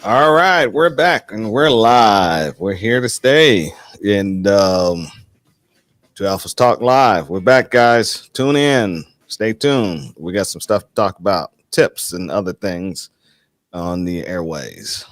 All right, we're back and we're live. We're here to stay. And Two Alphas Talk Live. We're back, guys. Tune in. Stay tuned. We got some stuff to talk about, tips and other things on the airways.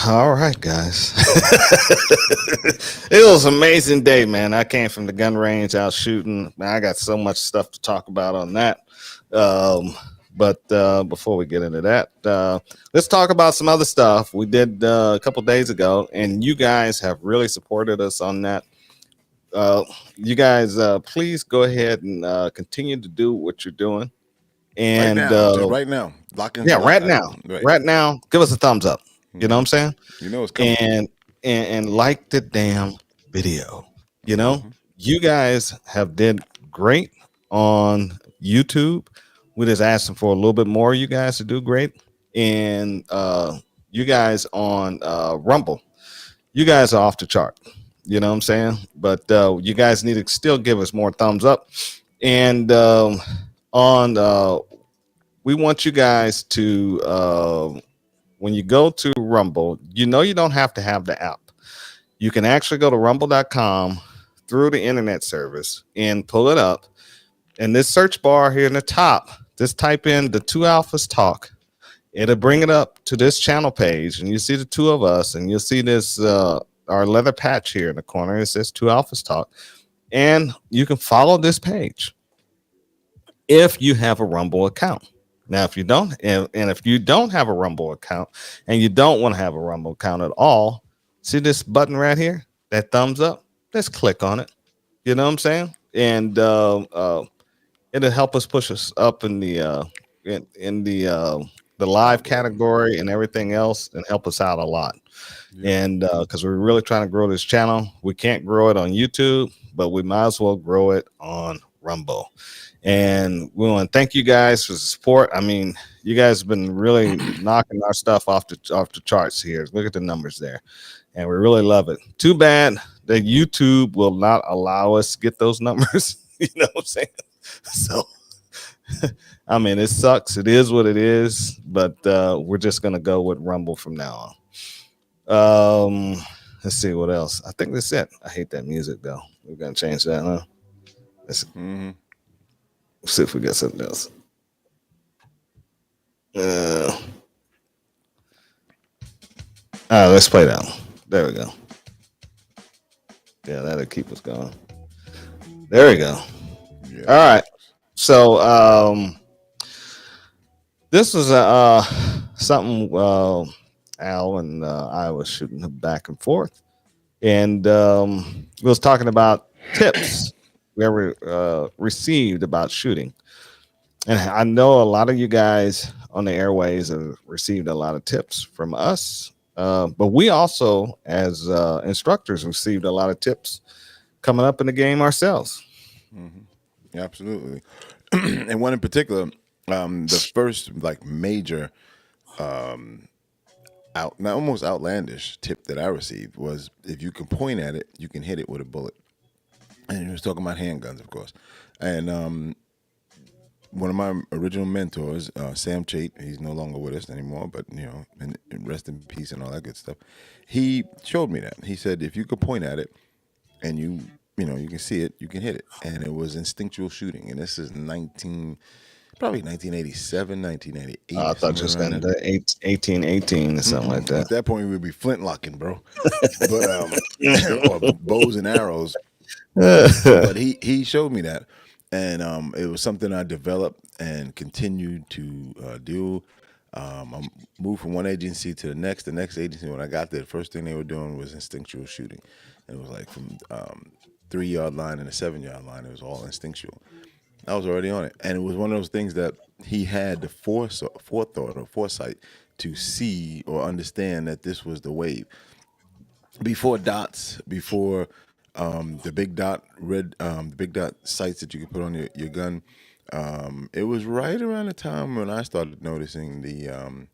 All right, guys. It was an amazing day, man. I came from the gun range out shooting. Man, I got so much stuff to talk about on that. But before we get into that, let's talk about some other stuff we did a couple days ago, and you guys have really supported us on that. You guys, please go ahead and continue to do what you're doing. Right And now, just right now, lock yeah, into right lock. now, Right. right now, give us a thumbs up. You know what I'm saying? You know it's coming. And like the damn video. You know, Mhm. you guys have did great on YouTube. We just asking for a little bit more. You guys to do great, and you guys on Rumble, you guys are off the chart. You know what I'm saying? But you guys need to still give us more thumbs up, and on we want you guys to when you go to Rumble, you know you don't have to have the app. You can actually go to rumble.com through the internet service and pull it up. And this search bar here in the top, just type in the Two Alphas Talk. It'll bring it up to this channel page, and you see the two of us, and you'll see this our leather patch here in the corner. It says Two Alphas Talk, and you can follow this page if you have a Rumble account. Now, if you don't, and if you don't have a Rumble account and you don't want to have a Rumble account at all, see this button right here, that thumbs up. Just click on it. You know what I'm saying? And it'll help us push us up in in the live category and everything else, and help us out a lot. Yeah. And because we're really trying to grow this channel, we can't grow it on YouTube, but we might as well grow it on Rumble. And we want to thank you guys for the support. I mean, you guys have been really knocking our stuff off the charts here. Look at the numbers there, and we really love it. Too bad that YouTube will not allow us to get those numbers. You know what I'm saying? So, I mean, it sucks. It is what it is, but we're just gonna go with Rumble from now on. Let's see what else. I think that's it. I hate that music though. We're gonna change that, huh? Let's Hmm. see if we got something else. Uh, let's play that one. There we go. Yeah, that'll keep us going. There we go. Yeah. All right. So this was something Al and I was shooting back and forth, and we was talking about tips we ever received about shooting. And I know a lot of you guys on the airways have received a lot of tips from us, but we also, as instructors, received a lot of tips coming up in the game ourselves. Hmm. Absolutely. And one in particular, the first like major, out now almost outlandish tip that I received was if you can point at it, you can hit it with a bullet. And he was talking about handguns, of course. And one of my original mentors, Sam Chait, he's no longer with us anymore, but and rest in peace and all that good stuff. He showed me that. He said if you could point at it and you can see it, you can hit it. And it was instinctual shooting. And this is probably 1987, 1988, I thought somewhere just around got there. into 1818 or something like At that. that point, we would be flintlocking, bro. But or bows and arrows. But he showed me that, and it was something I developed and continued to do. I moved from one agency to the next. The next agency, when I got there, the first thing they were doing was instinctual shooting. And it was like from 3 yard line and a 7 yard line. It was all instinctual. I was already on it, and it was one of those things that he had the forethought or foresight to see or understand that this was the wave before dots, before the big dot the big dot sights that you could put on your gun. It was right around the time when I started noticing the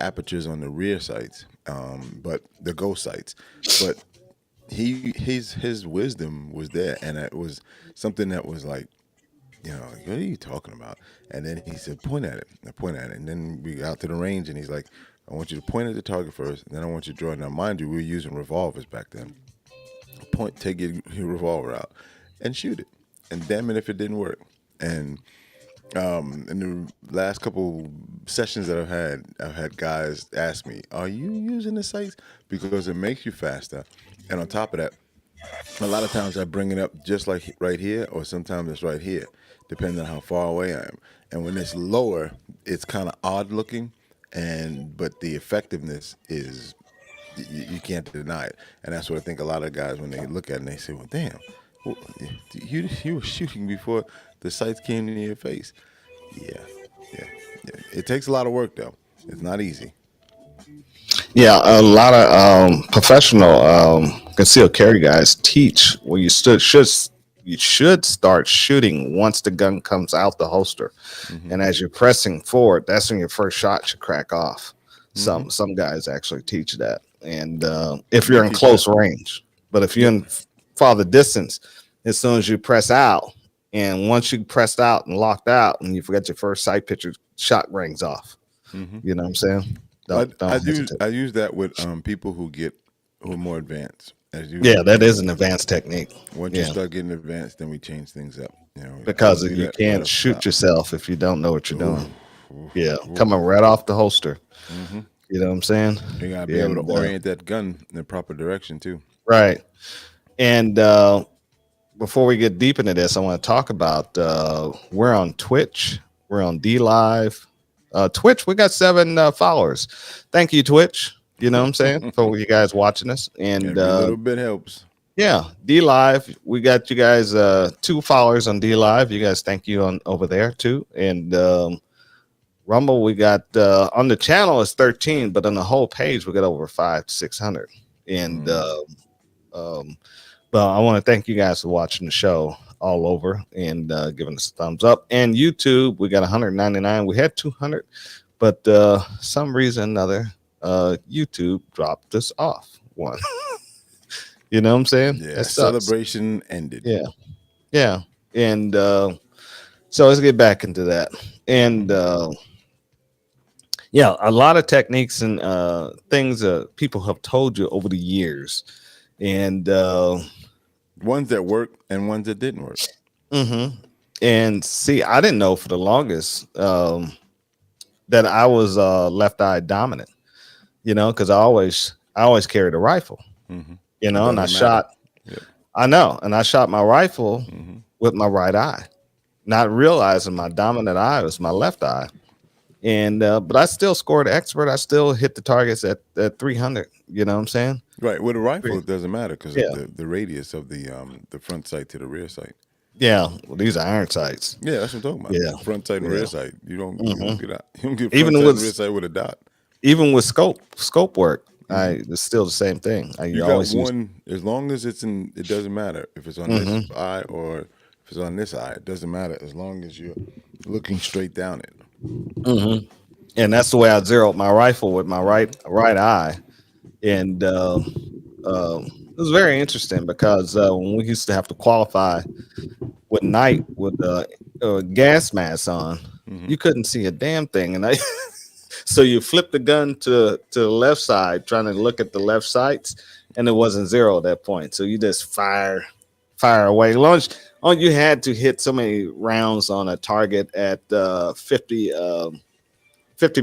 apertures on the rear sights, but the ghost sights. But his wisdom was there, and it was something that was like, like, what are you talking about? And then he said, point at it. I point at it. And then we got to the range, and he's like, I want you to point at the target first, and then I want you to draw. Now, mind you, we were using revolvers back then. Take your revolver out and shoot it. And damn it if it didn't work. And in the last couple sessions that I've had guys ask me, are you using the sights? Because it makes you faster. And on top of that, a lot of times I bring it up just like right here, or sometimes it's right here, depending on how far away I am. And when it's lower, it's kind of odd looking, but the effectiveness is you can't deny it. And that's what I think a lot of guys, when they look at it, and they say, well, damn, well, you were shooting before the sights came in your face. Yeah. It takes a lot of work though. It's not easy. Yeah, a lot of professional concealed carry guys teach where you should start shooting once the gun comes out the holster, and as you're pressing forward, that's when your first shot should crack off. Some guys actually teach that, and if you're in close range, but if you're in farther distance, as soon as you press out, and once you pressed out and locked out, and you forget your first sight picture, shot rings off. You know what I'm saying? I use that with people who are more advanced. Yeah, that is an advanced technique. Once you start getting advanced, then we change things up. Because you can't shoot yourself if you don't know what you're doing. Coming right off the holster. You know what I'm saying? You gotta be able to orient that gun in the proper direction too. Right. And before we get deep into this, I want to talk about we're on Twitch, we're on DLive. Twitch, we got 7 followers. Thank you, Twitch. You know what I'm saying? For you guys watching us. And a little bit helps. Yeah, DLive. We got you guys 2 followers on DLive. You guys, thank you on over there too. And Rumble, we got on the channel is 13, but on the whole page we got over 500-600. And but I want to thank you guys for watching the show all over and giving us a thumbs up. And YouTube, we got 199. We had 200, but some reason or another, YouTube dropped us off one. You know what I'm saying? Yeah, celebration ended. Yeah. And so let's get back into that. And a lot of techniques and things people have told you over the years. And ones that worked and ones that didn't work. And see, I didn't know for the longest that I was left eye dominant, because I always carried a rifle, and I shot. I know, and I shot my rifle with my right eye, not realizing my dominant eye was my left eye. And but I still scored expert. I still hit the targets at 300. You know what I'm saying? Right. With a rifle, it doesn't matter because of the radius of the front sight to the rear sight. Yeah, well, these are iron sights. Yeah, that's what I'm talking about. Yeah, front sight and rear sight. You don't get out. You don't get front even sight with and rear sight with a dot. Even with scope work, it's still the same thing. You got one as long as it's in. It doesn't matter if it's on this eye or if it's on this eye. It doesn't matter as long as you're looking straight down it. And that's the way I zeroed my rifle with my right eye, and it was very interesting because when we used to have to qualify with night with gas mask on, you couldn't see a damn thing, and so you flip the gun to the left side, trying to look at the left sights, and it wasn't zero at that point. So you just fire away. As long as you had to hit so many rounds on a target at 50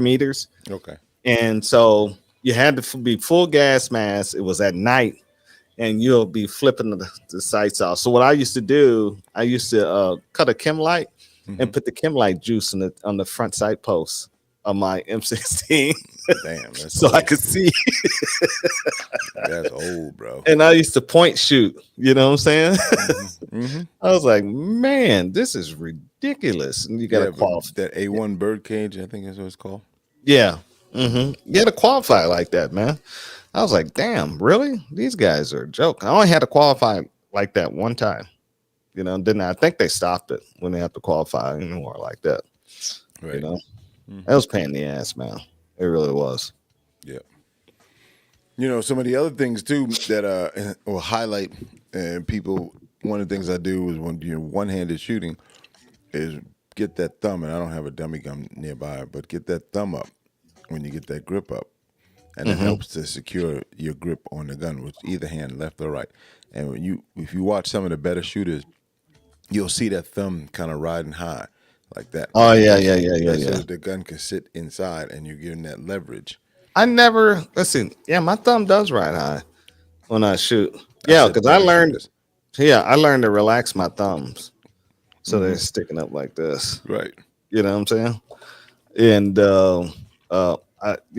meters. Okay. And so you had to be full gas mask. It was at night, and you'll be flipping the sights off. So what I used to do, I used to cut a chem light and put the chem light juice on the front sight post of my M16 Damn, that's so I old could school. see. That's old, bro. And I used to point shoot. You know what I'm saying? Hmm. I was like, man, this is ridiculous. And you got to Yeah, but qualify. that A1 bird cage, I think is what it's called. Yeah. You got to qualify like that, man. I was like, damn, really? These guys are a joke. I only had to qualify like that one time. You know, didn't I think they stopped it when they have to qualify anymore like that. Right. You know, that was pain in the ass, man. It really was. Yeah. You know, some of the other things too that will highlight and people. One of the things I do is when you're one-handed shooting is get that thumb, and I don't have a dummy gun nearby, but get that thumb up when you get that grip up, and it helps to secure your grip on the gun with either hand, left or right. And if you watch some of the better shooters, you'll see that thumb kind of riding high like that. Oh yeah, So that the gun can sit inside, and you're getting that leverage. I never listen. Yeah, my thumb does ride high when I shoot. I Yeah, said because I better learned. shooters. Yeah, I learned to relax my thumbs so they're sticking up like this. Right. You know what I'm saying? And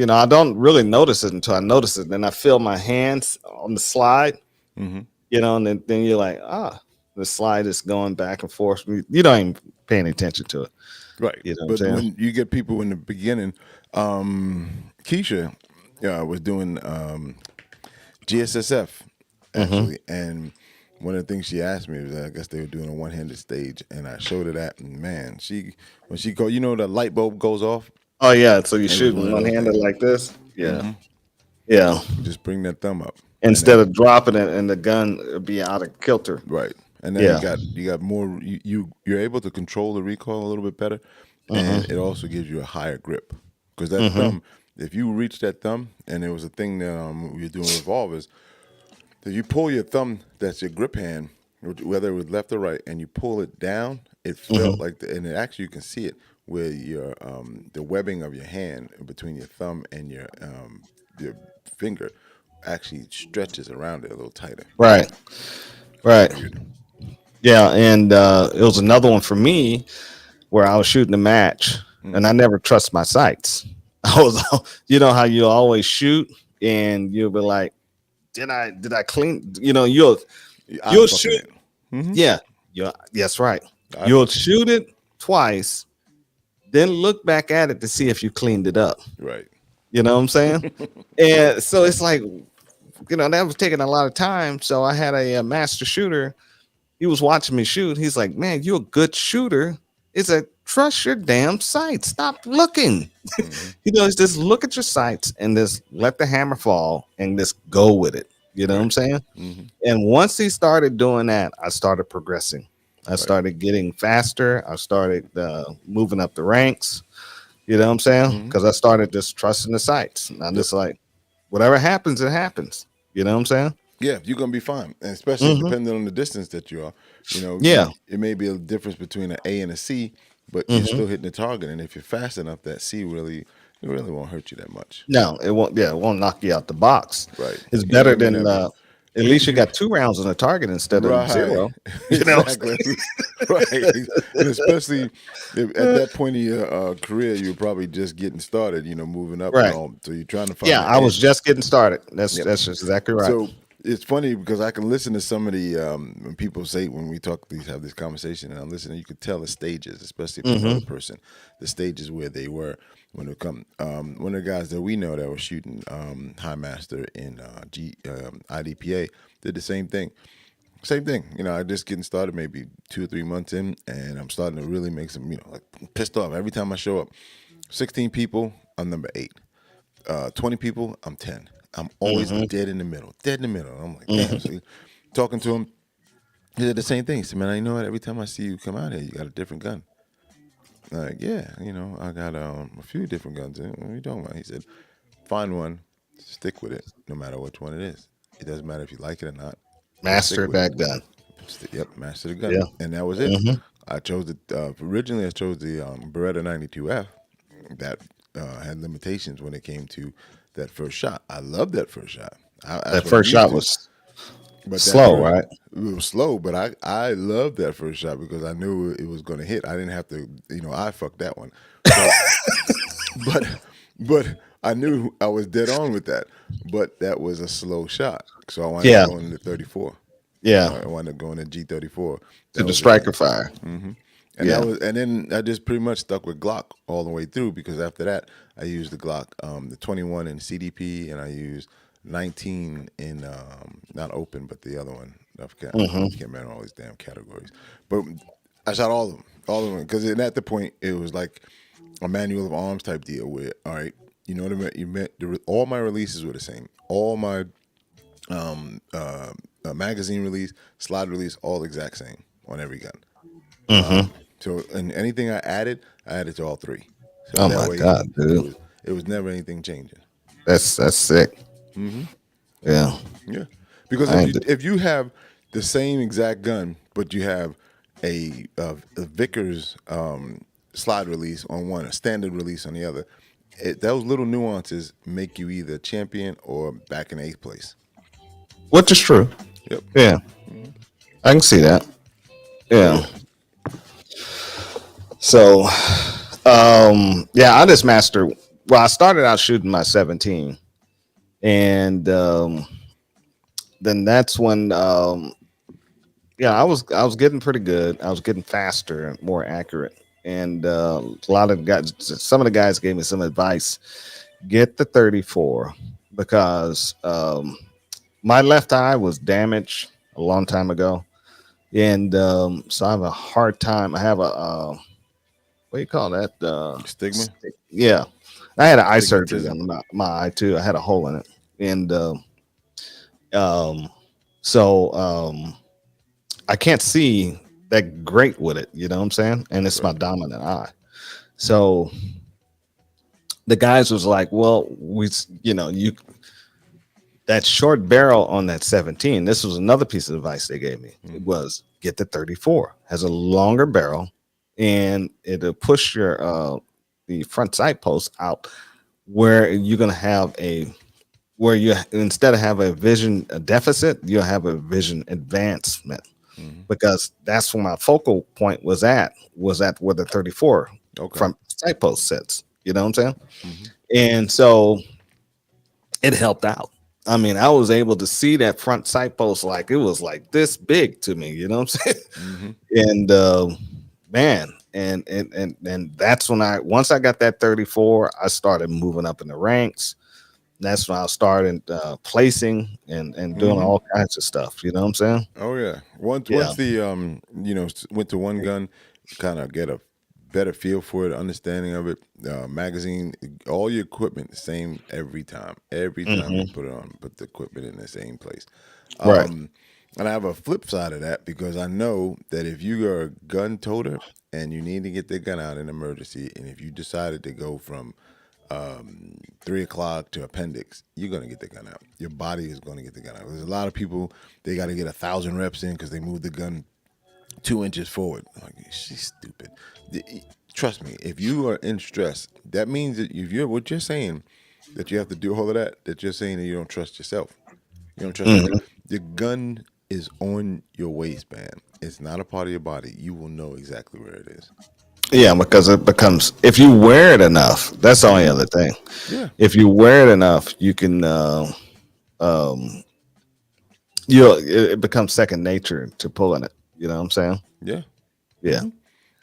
I don't really notice it until I notice it. Then I feel my hands on the slide. Mm-hmm. You know, and then you're like, the slide is going back and forth. You don't even paying attention to it. Right. You know what But I'm saying? when you get people in the beginning, Keisha was doing GSSF actually, and one of the things she asked me was I guess they were doing a one-handed stage, and I showed her that, and man, when she go, the light bulb goes off. Oh yeah, so you was shooting one of one those handed things. like this? Yeah, yeah. You just bring that thumb up Instead of dropping it and the gun would be out of kilter. right, and then Yeah. you got more. You're able to control the recoil a little bit better, and it also gives you a higher grip because that thumb. If you reach that thumb, and there was a thing that we were doing with revolvers, if you pull your thumb, that's your grip hand, whether it was left or right, and you pull it down, it felt like, and it actually you can see it where your the webbing of your hand between your thumb and your finger actually stretches around it a little tighter. Right. Right. Yeah, and it was another one for me where I was shooting a match and I never trust my sights. I was, you know how you always shoot and you'll be like, did I clean? You know, you'll shoot. Yeah, that's right. You'll shoot it twice, then look back at it to see if you cleaned it up. Right. You know what I'm saying? And so it's like, that was taking a lot of time. So I had a master shooter. He was watching me shoot. He's like, man, you're a good shooter. It's a trust your damn sights. Stop looking. Just look at your sights and just let the hammer fall and just go with it. You know what I'm saying? And once he started doing that, I started progressing. I started getting faster. I started moving up the ranks. You know what I'm saying? Because I started just trusting the sights. And I'm just like, whatever happens, it happens. You know what I'm saying? Yeah, you're gonna be fine, and especially depending on the distance that you are. Yeah. It may be a difference between an A and a C, but you're still hitting the target. And if you're fast enough, that C really won't hurt you that much. No, it won't. Yeah, it won't knock you out the box. Right. It's better You than never- at least you got 2 rounds on the target instead of Right. 0. You know, Exactly. Right. And especially at that point in your career, you're probably just getting started. Moving up. Right. And all. So you're trying to find. yeah, the I was edge. just getting started. That's just exactly right. So it's funny because I can listen to some of the when people say when we have this conversation and I'm listening, you can tell the stages, especially if another person, the stages where they were when it come. One of the guys that we know that was shooting High Master in IDPA did the same thing. Same thing, I just getting started maybe 2 or 3 months in, and I'm starting to really make some, like pissed off every time I show up. 16 people, I'm number 8. 20 people, I'm 10. I'm always dead in the middle. I'm like, damn. So talking to him, he said the same thing. He said, man, you know what? Every time I see you come out here, you got a different gun. I'm like, yeah, I got a few different guns. What are you talking about? He said, find one, stick with it, no matter which one it is. It doesn't matter if you like it or not. Master that gun. Yep, master the gun. Yeah. And that was it. I chose originally I chose the Beretta 92F that had limitations when it came to that first shot. I loved that first shot. That first shot was slow, right? It was slow, but I loved that first shot because I knew it was going to hit. I didn't have to, I fucked that one. but I knew I was dead on with that. But that was a slow shot, so I wound up Yeah, going to 34. yeah, I wound up going to G34. to That the was the gun. striker fire. And that Yeah. was, and then I just pretty much stuck with Glock all the way through because after that I used the Glock, the 21 in CDP, and I used 19 in not open, but the other one. I can't remember all these damn categories, but I shot all of them, because at the point it was like a manual of arms type deal where, all right, you know what I mean? All my releases were the same. All my magazine release, slide release, all exact same on every gun. So, and anything I added to all three. So Oh that my way, god, it dude, was it was never anything changing. that's sick. Yeah, Yeah, because I if ain't. you have the same exact gun, but you have a Vickers slide release on one, a standard release on the other, those little nuances make you either champion or back in eighth place. Which is true. Yep. Yeah, I can see that. Oh Yeah. yeah. So, yeah, I just mastered. Well, I started out shooting my 17, and then that's when, yeah, I was getting pretty good. I was getting faster and more accurate, and a lot of guys, some of the guys gave me some advice. Get the 34 because my left eye was damaged a long time ago, and so I have a hard time. I have a what do you call that? Stigma, Yeah, I had an eye surgery stigmatism. on my eye too. I had a hole in it, and um, so I can't see that great with it. You know what I'm saying? And it's my Right. dominant eye. So the guys was like, "Well, you that short barrel on that 17." This was another piece of advice they gave me. It was get the 34. Has a longer barrel, and it'll push your the front sight post out where you're gonna have a where you instead of have a vision deficit, you'll have a vision advancement, Hmm. because that's where my focal point was at where the 34 Okay. front sight post sits. You know what I'm saying? Hmm. And so it helped out. I mean, I was able to see that front sight post like it was like this big to me. You know what I'm saying? Hmm. And man, and that's when once I got that 34, I started moving up in the ranks. That's when I started placing and doing Hmm. all kinds of stuff. You know what I'm saying? Oh yeah. Yeah. Once the went to one gun, kind of get a better feel for it, understanding of it. Magazine, all your equipment the same every time. Every time you Hmm. put it on, put the equipment in the same place. Right. And I have a flip side of that because I know that if you are a gun toter and you need to get the gun out in emergency, and if you decided to go from 3 o'clock to appendix, you're gonna get the gun out. Your body is gonna get the gun out. There's a lot of people, they got to get 1,000 reps in because they moved the gun 2 inches forward. I'm like, she's stupid. Trust me, if you are in stress, that means that if you're what you're saying, that you have to do all of that. That you're saying that you don't trust yourself. You don't trust yourself. Hmm. Your gun is on your waistband. It's not a part of your body. You will know exactly where it is. Yeah, because it becomes if you wear it enough. That's the only other thing. Yeah. If you wear it enough, you can. Um, it becomes second nature to pulling it. You know what I'm saying? Yeah. Yeah.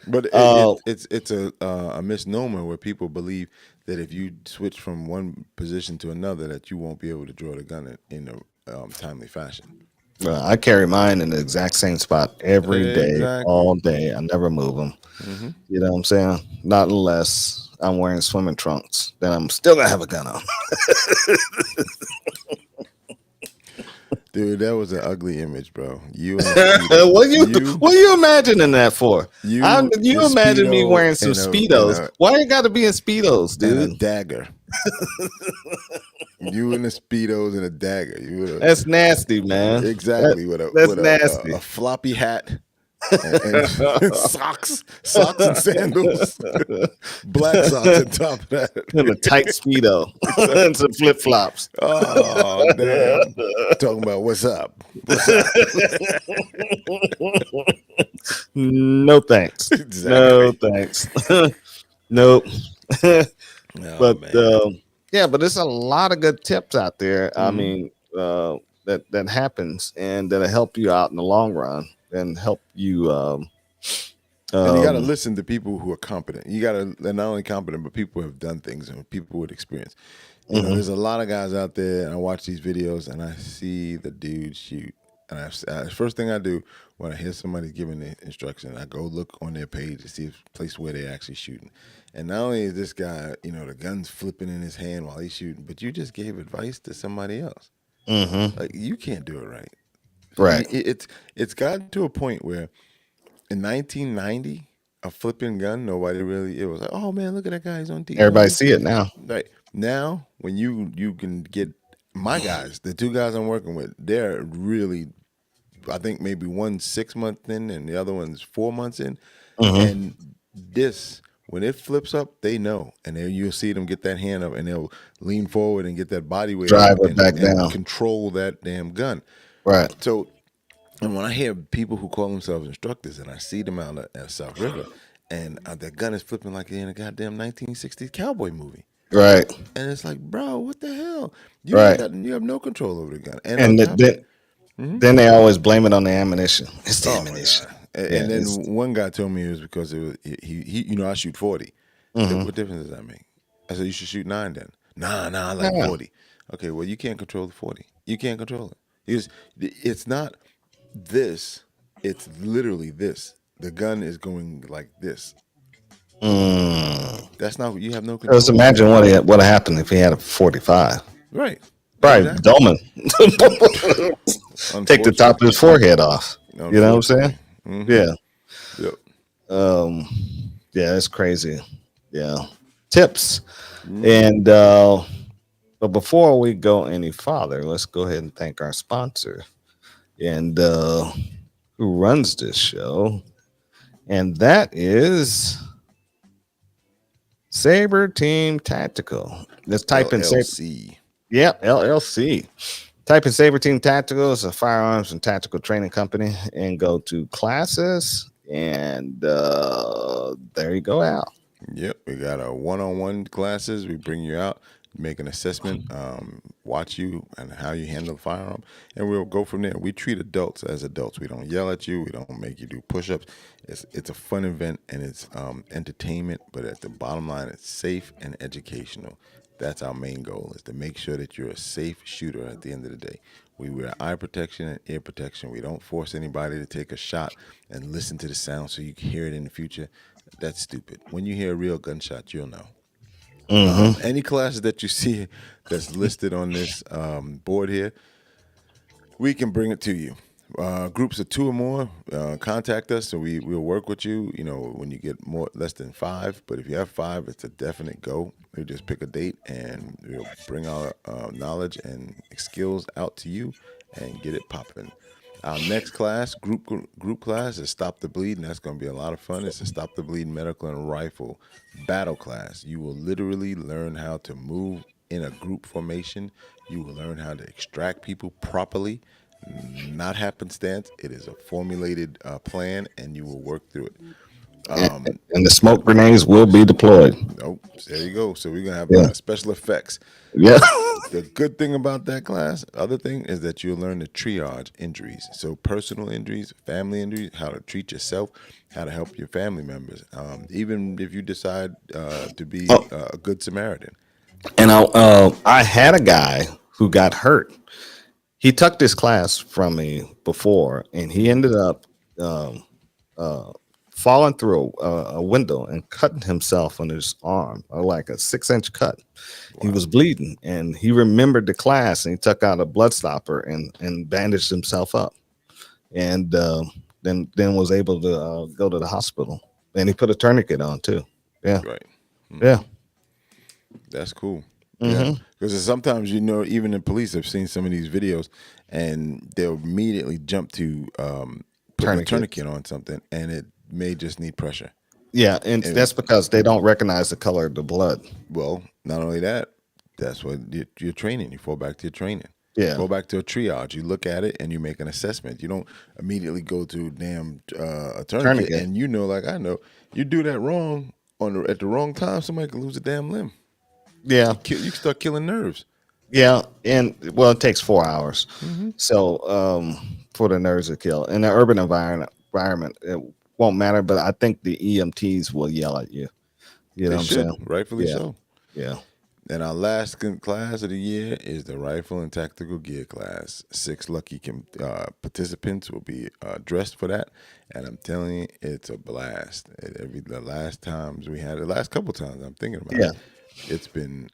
But Uh, it's a misnomer where people believe that if you switch from one position to another, that you won't be able to draw the gun in a timely fashion. I carry mine in the exact same spot every day, Exactly. all day. I never move them. Hmm. You know what I'm saying? Not unless I'm wearing swimming trunks. Then I'm still gonna have a gun on. Dude, that was an ugly image, bro. You and a speedo. What you imagining that for? The You imagine me speedo wearing some and speedos? Why you got to be in speedos, a dude? dagger. You in the speedos and a dagger. You with That's nasty, man. exactly with That's a nasty. floppy hat and socks and sandals, black socks on top of that. And a tight speedo and some flip flops. Oh damn! Talking about what's up? What's up? No thanks. No Exactly. thanks. Nope. Oh But man. yeah, but there's a lot of good tips out there. I Hmm. mean, that happens and that'll help you out in the long run and help you. And you got to Um, listen to people who are competent. You got to, they're not only competent, but people who have done things and people with experience. You know, mhm, there's a lot of guys out there, and I watch these videos and I see the dude shoot. And first thing I do when I hear somebody giving the instruction, I go look on their page to see if place where they're actually shooting. And not only is this guy, you know, the gun's flipping in his hand while he's shooting, but you just gave advice to somebody else. mhm, Like you can't do it right. right. It's gotten to a point where in 1990, a flipping gun, nobody really. It was like, oh man, look at that guy. He's on Everybody TV. see it now. Right now, when you can get my guys, the two guys I'm working with, they're really. I think maybe one's 6 months in and the other one's 4 months in, Hmm. and this. When it flips up, they know, and then you'll see them get that hand up, and they'll lean forward and get that body weight up, Drive it back and down. control that damn gun. Right. So and when I hear people who call themselves instructors, and I see them out at South River, and their gun is flipping like they're in a goddamn 1960s cowboy movie, Right. and it's like, bro, what the hell? Right. You have no control over the gun, and on And top of that, then they always blame it on the ammunition. It's the oh my ammunition. god! Yeah. And It's. then one guy told me it was because it was he you know I shoot 40. Hmm. What difference does that make? I said you should shoot 9 then. Nah, I like Yeah. 40. Okay, well you can't control the 40. You can't control it. It's not this. It's literally this. The gun is going like this. Mm. That's not you have no Just control over imagine that. what happened if he had a 45. Right. Probably Exactly. Dolman. Take the top Unfortunately. of his forehead off. You know what I'm saying? Unfortunately. Mm-hmm. Yeah. Yep. Um, yeah, it's crazy. Yeah. Tips. Mm-hmm. And but before we go any farther, let's go ahead and thank our sponsor and who runs this show. And that is Saber Team Tactical. Let's type in Saber. LLC. Yep, LLC. Type in Saber Team Tactical. It's a firearms and tactical training company, and go to classes, and there you go, Al. Yep. We got our one-on-one classes. We bring you out, make an assessment, watch you and how you handle the firearm, and we'll go from there. We treat adults as adults. We don't yell at you. We don't make you do push-ups. It's a fun event and it's entertainment, but at the bottom line, it's safe and educational. That's our main goal is to make sure that you're a safe shooter at the end of the day. We wear eye protection and ear protection. We don't force anybody to take a shot and listen to the sound so you can hear it in the future. That's stupid. When you hear a real gunshot, you'll know. Mm-hmm. Any classes that you see that's listed on this board here, we can bring it to you. Groups of 2 or more, contact us, and we'll work with you. You know, when you get less than 5, but if you have 5, it's a definite go. We just pick a date, and we'll bring our knowledge and skills out to you, and get it popping. Our next class, group class, is Stop the Bleed, and that's going to be a lot of fun. It's a Stop the Bleed medical and rifle battle class. You will literally learn how to move in a group formation. You will learn how to extract people properly, not happenstance. It is a formulated plan, and you will work through it. And the smoke grenades will be deployed. Oh, there you go. So we're gonna have Yeah. special effects. Yeah. The good thing about that class, other thing, is that you'll learn to triage injuries. So personal injuries, family injuries, how to treat yourself, how to help your family members. Even if you decide to be Oh, a good Samaritan. and I had a guy who got hurt. He took this class from me before, and he ended up um, uh, falling through a window and cutting himself on his arm, like a 6-inch cut. He Wow. was bleeding, and he remembered the class, and he took out a blood stopper and bandaged himself up, and then was able to go to the hospital, and he put a tourniquet on too. Yeah, Right. yeah. That's cool. Yeah, Hmm. because sometimes even the police have seen some of these videos, and they'll immediately jump to putting a Tourniquets. tourniquet on something, and it may just need pressure. Yeah, and And that's because they don't recognize the color of the blood. well, not only that, that's what you're training. You fall back to your training. Yeah, Go back to a triage. You look at it and you make an assessment. You don't immediately go to damn a tourniquet, tourniquet. and like I know, you do that wrong at the wrong time, somebody can lose a damn limb. Yeah. You can start killing nerves. Yeah. And well, it takes 4 hours. So for the nerves to kill. In the urban environment, it won't matter, but I think the EMTs will yell at you. You know They what I'm should, saying? rightfully Yeah. so. Yeah. And our last class of the year is the rifle and tactical gear class. 6 lucky participants will be dressed for that, and I'm telling you, it's a blast. The last times we had it, the last couple times I'm thinking about Yeah. it, it's been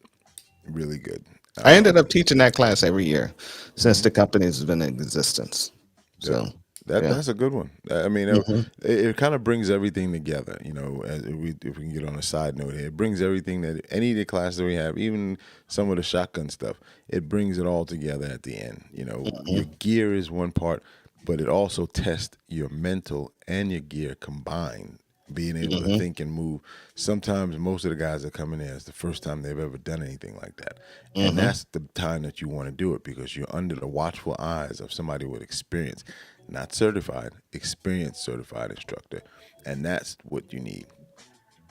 really good. I ended up teaching that class every year since the company has been in existence. Yep. So, yeah. That's a good one. I mean, Hmm. it kind of brings everything together. You know, if we can get on a side note here, it brings everything that any of the classes we have, even some of the shotgun stuff, it brings it all together at the end. You know, your gear is one part, but it also tests your mental and your gear combined. Being able to think and move. Sometimes most of the guys that come in there, it's the first time they've ever done anything like that. And that's the time that you want to do it because you're under the watchful eyes of somebody with experience, not certified, experienced certified instructor. And that's what you need.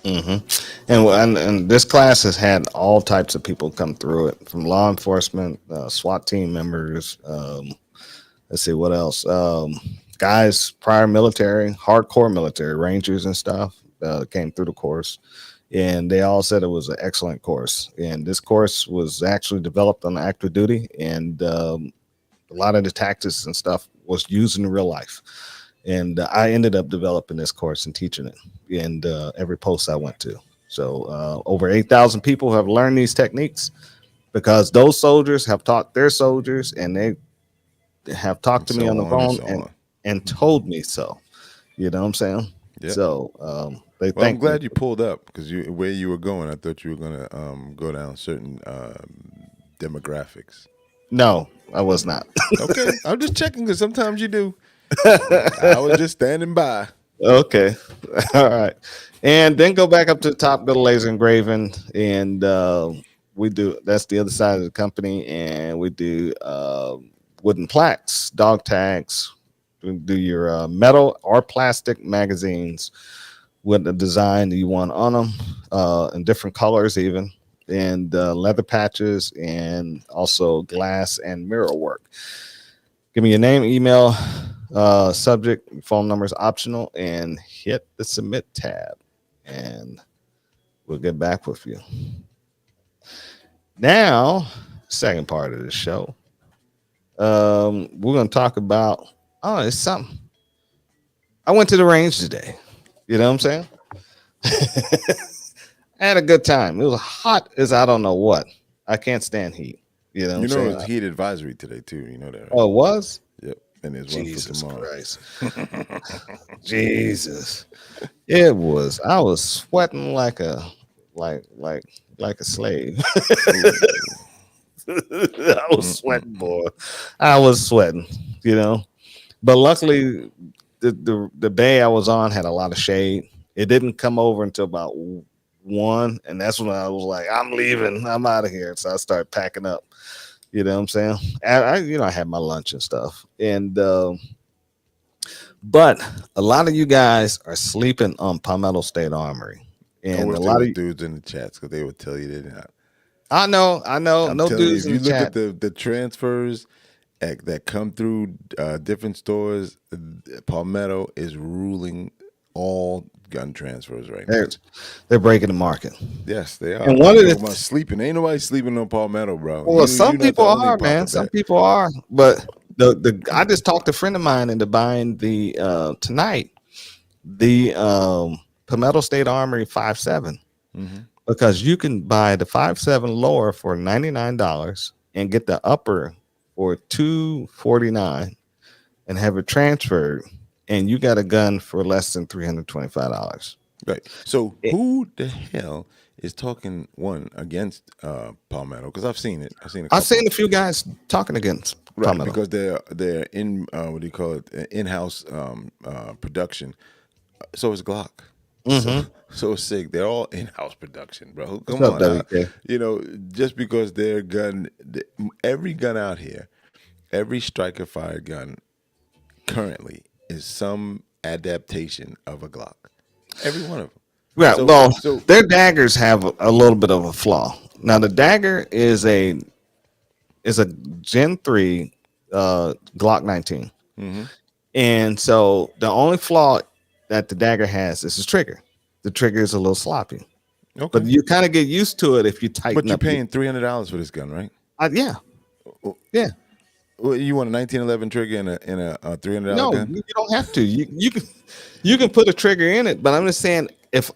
And this class has had all types of people come through it, from law enforcement, SWAT team members. Let's see what else. Guys, prior military, hardcore military, Rangers and stuff came through the course, and they all said it was an excellent course. And this course was actually developed on active duty, and a lot of the tactics and stuff was used in real life. And I ended up developing this course and teaching it in every post I went to. So over 8,000 people have learned these techniques because those soldiers have taught their soldiers, and they have talked to me So on the on and phone so on. and told me so. You know what I'm saying? Yeah. So they Well, I'm thank me. glad you pulled up because where you were going, I thought you were going to go down certain demographics. No, I was not. Okay, I'm just checking because sometimes you do. I was just standing by. Okay. All right. And then go back up to the top, go to laser engraving, and we do that's the other side of the company, and we do wooden plaques, dog tags, we do your metal or plastic magazines with the design that you want on them, in different colors even, and leather patches, and also glass and mirror work. Give me your name, email, subject, phone number is optional, and hit the submit tab, and we'll get back with you. Now, second part of the show, we're going to talk about. Oh, it's something. I went to the range today. You know what I'm saying? I had a good time. It was hot as I don't know what. I can't stand heat. You know what You I'm know, saying? it's heat advisory today too. You know that, right? Oh, it was? Yep. And there's one for Jesus tomorrow. Christ. Jesus. It was. I was sweating like a like a slave. I was sweating, boy. I was sweating, you know. But luckily the bay I was on had a lot of shade. It didn't come over until about 1, and that's when I was like, I'm leaving. I'm out of here. So I started packing up. You know what I'm saying? I had my lunch and stuff. And but a lot of you guys are sleeping on Palmetto State Armory. I And wish a there lot were of dudes in the chats because they would tell you they're not. I know, I'm no telling you, dudes if in you the look chat. at the transfers that come through different stores, Palmetto is ruling all gun transfers right now. They're breaking the market. Yes, they are. And one of the about sleeping. Ain't nobody sleeping on Palmetto, bro. well, some You're not the people only are, Papa man. Some Bet. people are, but the I just talked to a friend of mine into buying the tonight the Palmetto State Armory 5.7 because you can buy the 5.7 lower for $99 and get the upper for $249 and have it transferred, and you got a gun for less than $325. Right. So who the hell is talking against Palmetto? Because I've seen it. I've seen a couple. I've seen a few guys talking against Right, Palmetto. because they're in what do you call it? In-house production. So is Glock. So is SIG. They're all in-house production, bro. Come What's up, on, WK? just because their gun, every gun out here, every striker fired gun currently is some adaptation of a Glock. Every one of them. Yeah, So- well, so- their daggers have a little bit of a flaw. Now the dagger is a Gen 3 Glock 19. Mm-hmm. And so the only flaw that the dagger has is the trigger. The trigger is a little sloppy, but Okay. you kind of get used to it if you But tighten you're up. paying $300 for this gun, right? Yeah, Oh, yeah. well, you want a 1911 trigger in a $300 No, gun? you don't have to. You can put a trigger in it, but I'm just saying if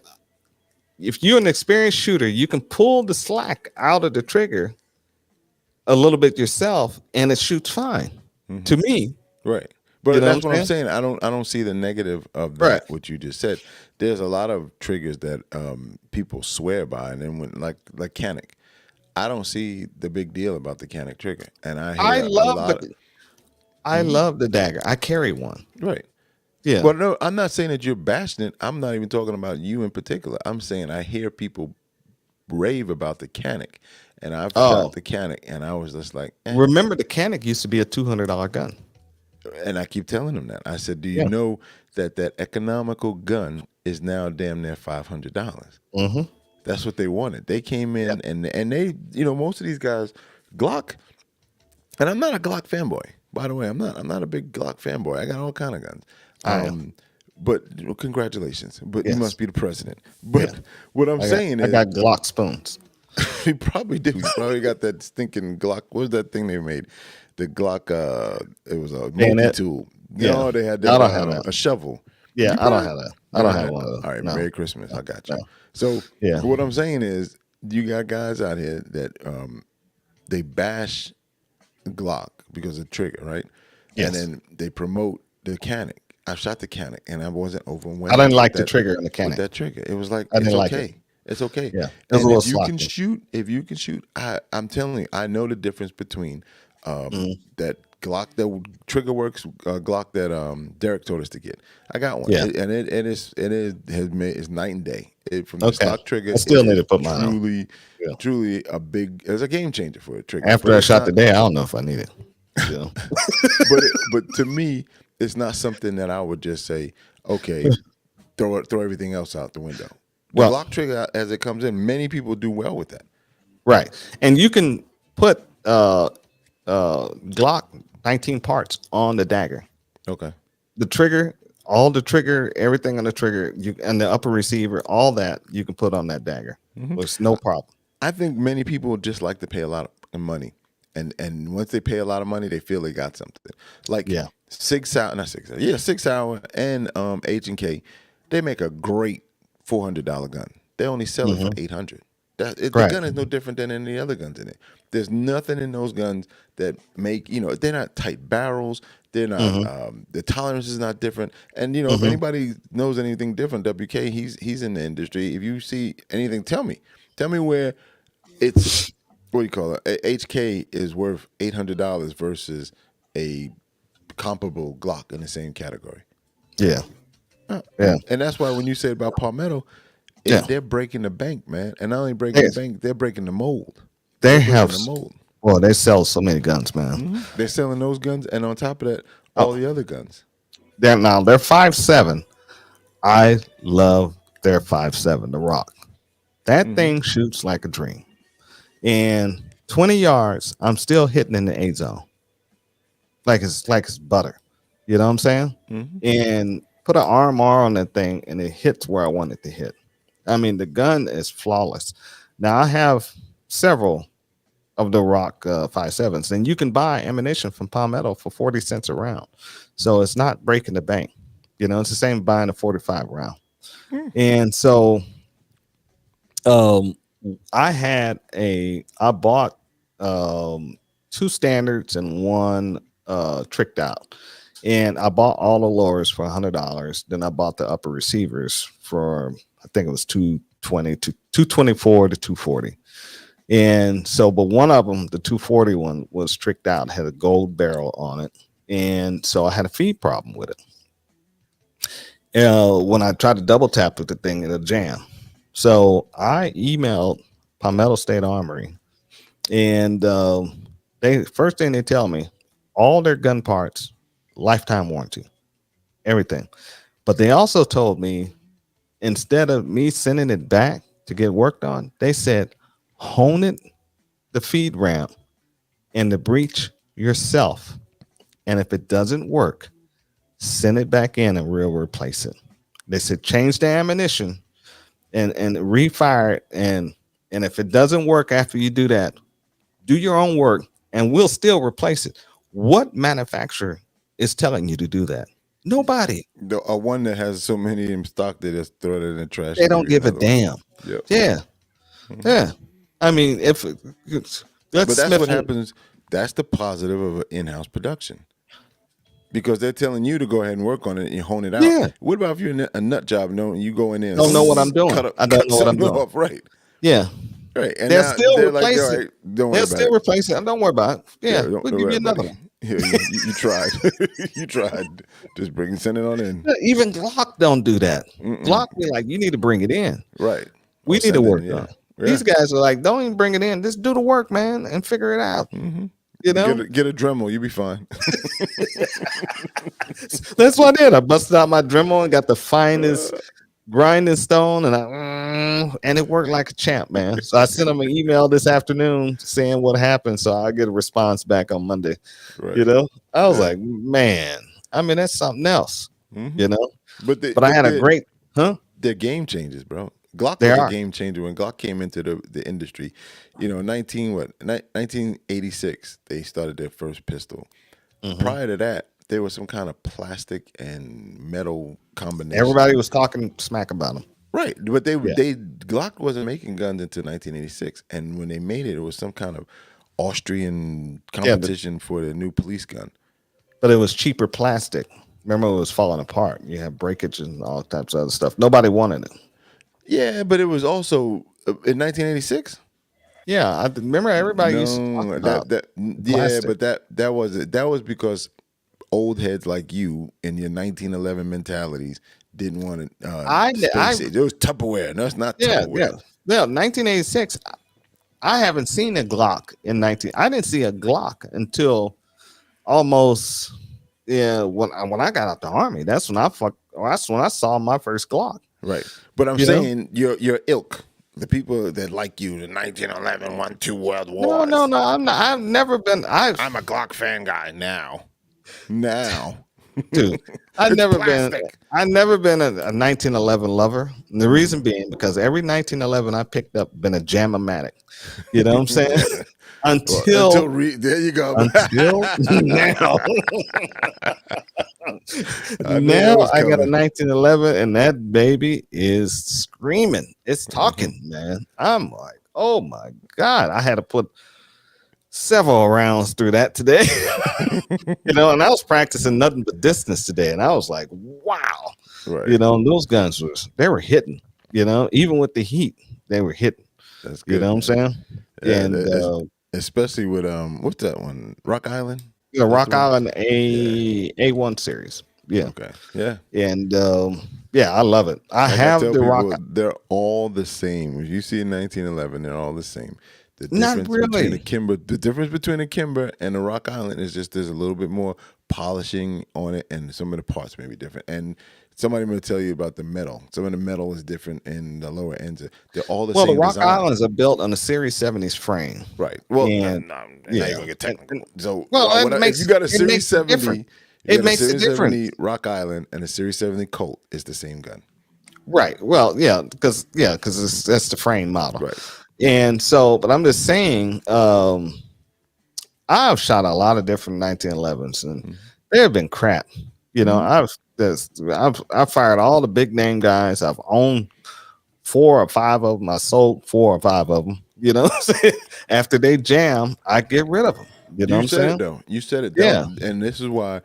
you're an experienced shooter, you can pull the slack out of the trigger a little bit yourself, and it shoots fine. To me, Right. you But know what that's I'm what I'm saying? saying. I don't see the negative of Right. that. What you just said. There's a lot of triggers that people swear by, and then when like Canic, I don't see the big deal about the Canic trigger, and I I hear a love lot. I love the dagger. I carry one. Right. Yeah. Well, no, I'm not saying that you're bashing it. I'm not even talking about you in particular. I'm saying I hear people rave about the Canic, and I've shot Oh, the Canic, and I was just like, remember the Canic used to be a $200 gun. and I keep telling them that. I said, do you Yeah. know that economical gun is now damn near $500? Mm-hmm. That's what they wanted. They came in and they, most of these guys, Glock, and I'm not a Glock fanboy. By the way, I'm not a big Glock fanboy. I got all kind of guns. I am. But congratulations. But you Yes. must be the president. But Yeah. what I'm I got, saying I is, got Glock spoons. you probably do. You probably got that stinking Glock. What was that thing they made? The Glock. It was a Bayonet? multi-tool. Yeah. No, they had I that don't have that. a shovel. Yeah, You I don't probably have that. I you don't don't have one of those. All right, No. Merry Christmas. I got you. No. So Yeah. what I'm saying is, you got guys out here that they bash Glock because of trigger, right? Yes. And then they promote the Canic. I shot the Canic, and I wasn't overwhelmed. I didn't like with the trigger in the with Canic. that trigger. It was like I didn't it's like okay. it. It's okay. Yeah. It was a And little if you can shoot, I'm telling you, I know the difference between that Glock that trigger works Glock that Derek told us to get. I got one, Yeah. and it's night and day. From the Okay. stock trigger, I still it need is to put mine on. truly, Yeah. truly it's a game changer for a trigger. After But I it's shot not- today, I don't know if I need it. You know? but to me, it's not something that I would just say, okay, throw everything else out the window. The Well- Glock trigger, as it comes in, many people do well with that. Right. And you can put Glock 19 parts on the dagger. Okay. The trigger, all the trigger, everything on the trigger, and the upper receiver, all that you can put on that dagger. It's no problem. I think many people just like to pay a lot of money, and once they pay a lot of money, they feel they got something. Like Yeah. 6 Hour, not 6 Hour, yeah, 6 Hour and H&K, they make a great $400 gun. They only sell it for $800. The Right. gun is no different than any other guns in it. There's nothing in those guns that make, they're not tight barrels. They're not, the tolerance is not different. And, if anybody knows anything different, WK, he's in the industry. If you see anything, tell me where it's, what do you call it? HK is worth $800 versus a comparable Glock in the same category. Yeah. Yeah. And that's why when you say about Palmetto, Yeah. they're breaking the bank, man. And not only breaking Yes. the bank, they're breaking the mold. They They're have, breaking the mold. well, they sell so many guns, man. They're selling those guns, and on top of that, all the other guns. They're 5.7. I love their 5.7, the Rock. That thing shoots like a dream. And 20 yards, I'm still hitting in the A zone. Like it's butter. You know what I'm saying? And put an RMR on that thing, and it hits where I want it to hit. I mean, the gun is flawless. Now I have several of the Rock 5.7s, and you can buy ammunition from Palmetto for 40 cents a round. So it's not breaking the bank. It's the same buying a 45 round. And so I bought 2 standards and 1 tricked out. And I bought all the lowers for $100. Then I bought the upper receivers for, I think it was $224 to $240. And so, but one of them, the 240 one, was tricked out, had a gold barrel on it. And so I had a feed problem with it. When I tried to double tap with the thing, it'll jam. So I emailed Palmetto State Armory, and first thing they tell me, all their gun parts, lifetime warranty, everything. But they also told me, instead of me sending it back to get worked on, they said, hone it, the feed ramp, and the breech yourself. And if it doesn't work, send it back in and we'll replace it. They said change the ammunition and refire it. And if it doesn't work after you do that, do your own work and we'll still replace it. What manufacturer is telling you to do that? Nobody. The one that has so many in stock, they just throw it in the trash. They don't give a damn. Yep. Yeah. Yeah. I mean, if but that's what happens. That's the positive of an in-house production. Because they're telling you to go ahead and work on it and hone it out. Yeah. What about if you're in a nut job and you go in there and don't know what I'm doing. I don't know what I'm doing. Off, right. Yeah. Right. And they're still replacing. Like, right, don't worry they're about still it. Replacing it. Don't worry about it. Yeah. We'll give you another one. Yeah, you tried. You tried. Just send it on in. Even Glock don't do that. Glock be like, you need to bring it in. Right. We need to work on it. Yeah. These guys are like, don't even bring it in. Just do the work, man, and figure it out. Mm-hmm. You know, get a Dremel, you'll be fine. That's what I did. I busted out my Dremel and got the finest grinding stone, and it worked like a champ, man. So I sent them an email this afternoon saying what happened, so I'll get a response back on Monday. Right. You know, I was like, man, I mean, that's something else. You know, but I had a great, They're game changers, bro. Glock was a game changer when Glock came into the industry. You know, 1986, they started their first pistol. Prior to that, there was some kind of plastic and metal combination. Everybody was talking smack about them. Right, but Glock wasn't making guns until 1986, and when they made it, it was some kind of Austrian competition for the new police gun. But it was cheaper plastic. Remember, it was falling apart. You had breakage and all types of other stuff. Nobody wanted it. Yeah, but it was also in 1986. Yeah, I remember everybody used to talk about but that was because old heads like you and your 1911 mentalities didn't want to. It was Tupperware. No, it's not Tupperware. Yeah, 1986. I haven't seen a Glock in 19. I didn't see a Glock until almost when I got out the army. That's when I saw my first Glock. Right, but I'm saying your ilk, the people that like you, the 1911 won 2 world wars. No, I'm not. I've never been. I'm a Glock fan guy now, dude. I've never been a 1911 lover. And the reason being because every 1911 I picked up been a Jam-O-Matic. You know what I'm saying? Until there you go. Until now. Now I got a 1911 and that baby is screaming. It's talking, man. I'm like, oh my God. I had to put several rounds through that today. You know, and I was practicing nothing but distance today. And I was like, wow. Right. You know, and those guns they were hitting, you know, even with the heat, they were hitting. That's good. You know what I'm saying? Yeah, and especially with what's that one? Rock Island? Yeah, Rock Island A1 series. Yeah. Okay. Yeah. And I love it. I have the Rock Island. They're all the same. If you see a 1911, they're all the same. The difference between the difference between a Kimber and a Rock Island is just there's a little bit more polishing on it, and some of the parts may be different. And somebody may tell you about the metal. Some of the metal is different in the lower ends. They're all the same. Well, the Rock design. Islands are built on a Series 70s frame. Right. Well, and, now you're gonna get technical. So, if you got a Series 70, it makes a difference. Rock Island and a Series 70 Colt is the same gun. Right. Well, because that's the frame model. Right. And so, but I'm just saying, I've shot a lot of different 1911s, and they've been crap. You know, I've fired all the big name guys. I've owned 4 or 5 of them. I sold 4 or 5 of them. You know, after they jam, I get rid of them. You know what I'm saying? You said it. Yeah. And this is why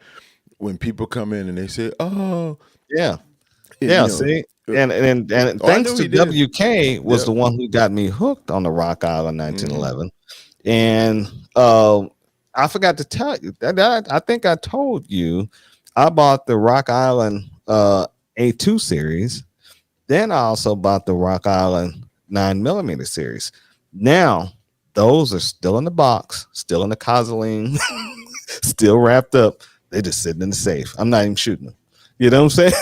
when people come in and they say, "Oh, yeah." Yeah, see, and thanks to WK was the one who got me hooked on the Rock Island 1911, and I forgot to tell you that I think I told you I bought the Rock Island A2 series, then I also bought the Rock Island 9mm series. Now those are still in the box, still in the Cozaline, still wrapped up. They're just sitting in the safe. I'm not even shooting them. You know what I'm saying?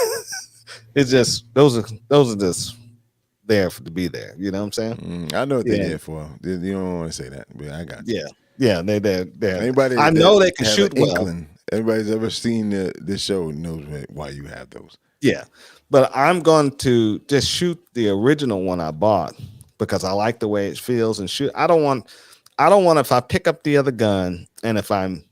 It's just those are just there to be there. You know what I'm saying? I know what they're Yeah. there for. You don't want to say that, but I got you. Yeah. Yeah. They're Anybody I that know they can have shoot an well. inkling, everybody's ever seen this show knows why you have those. Yeah. But I'm going to just shoot the original one I bought because I like the way it feels and shoot. I don't want if I pick up the other gun and if I'm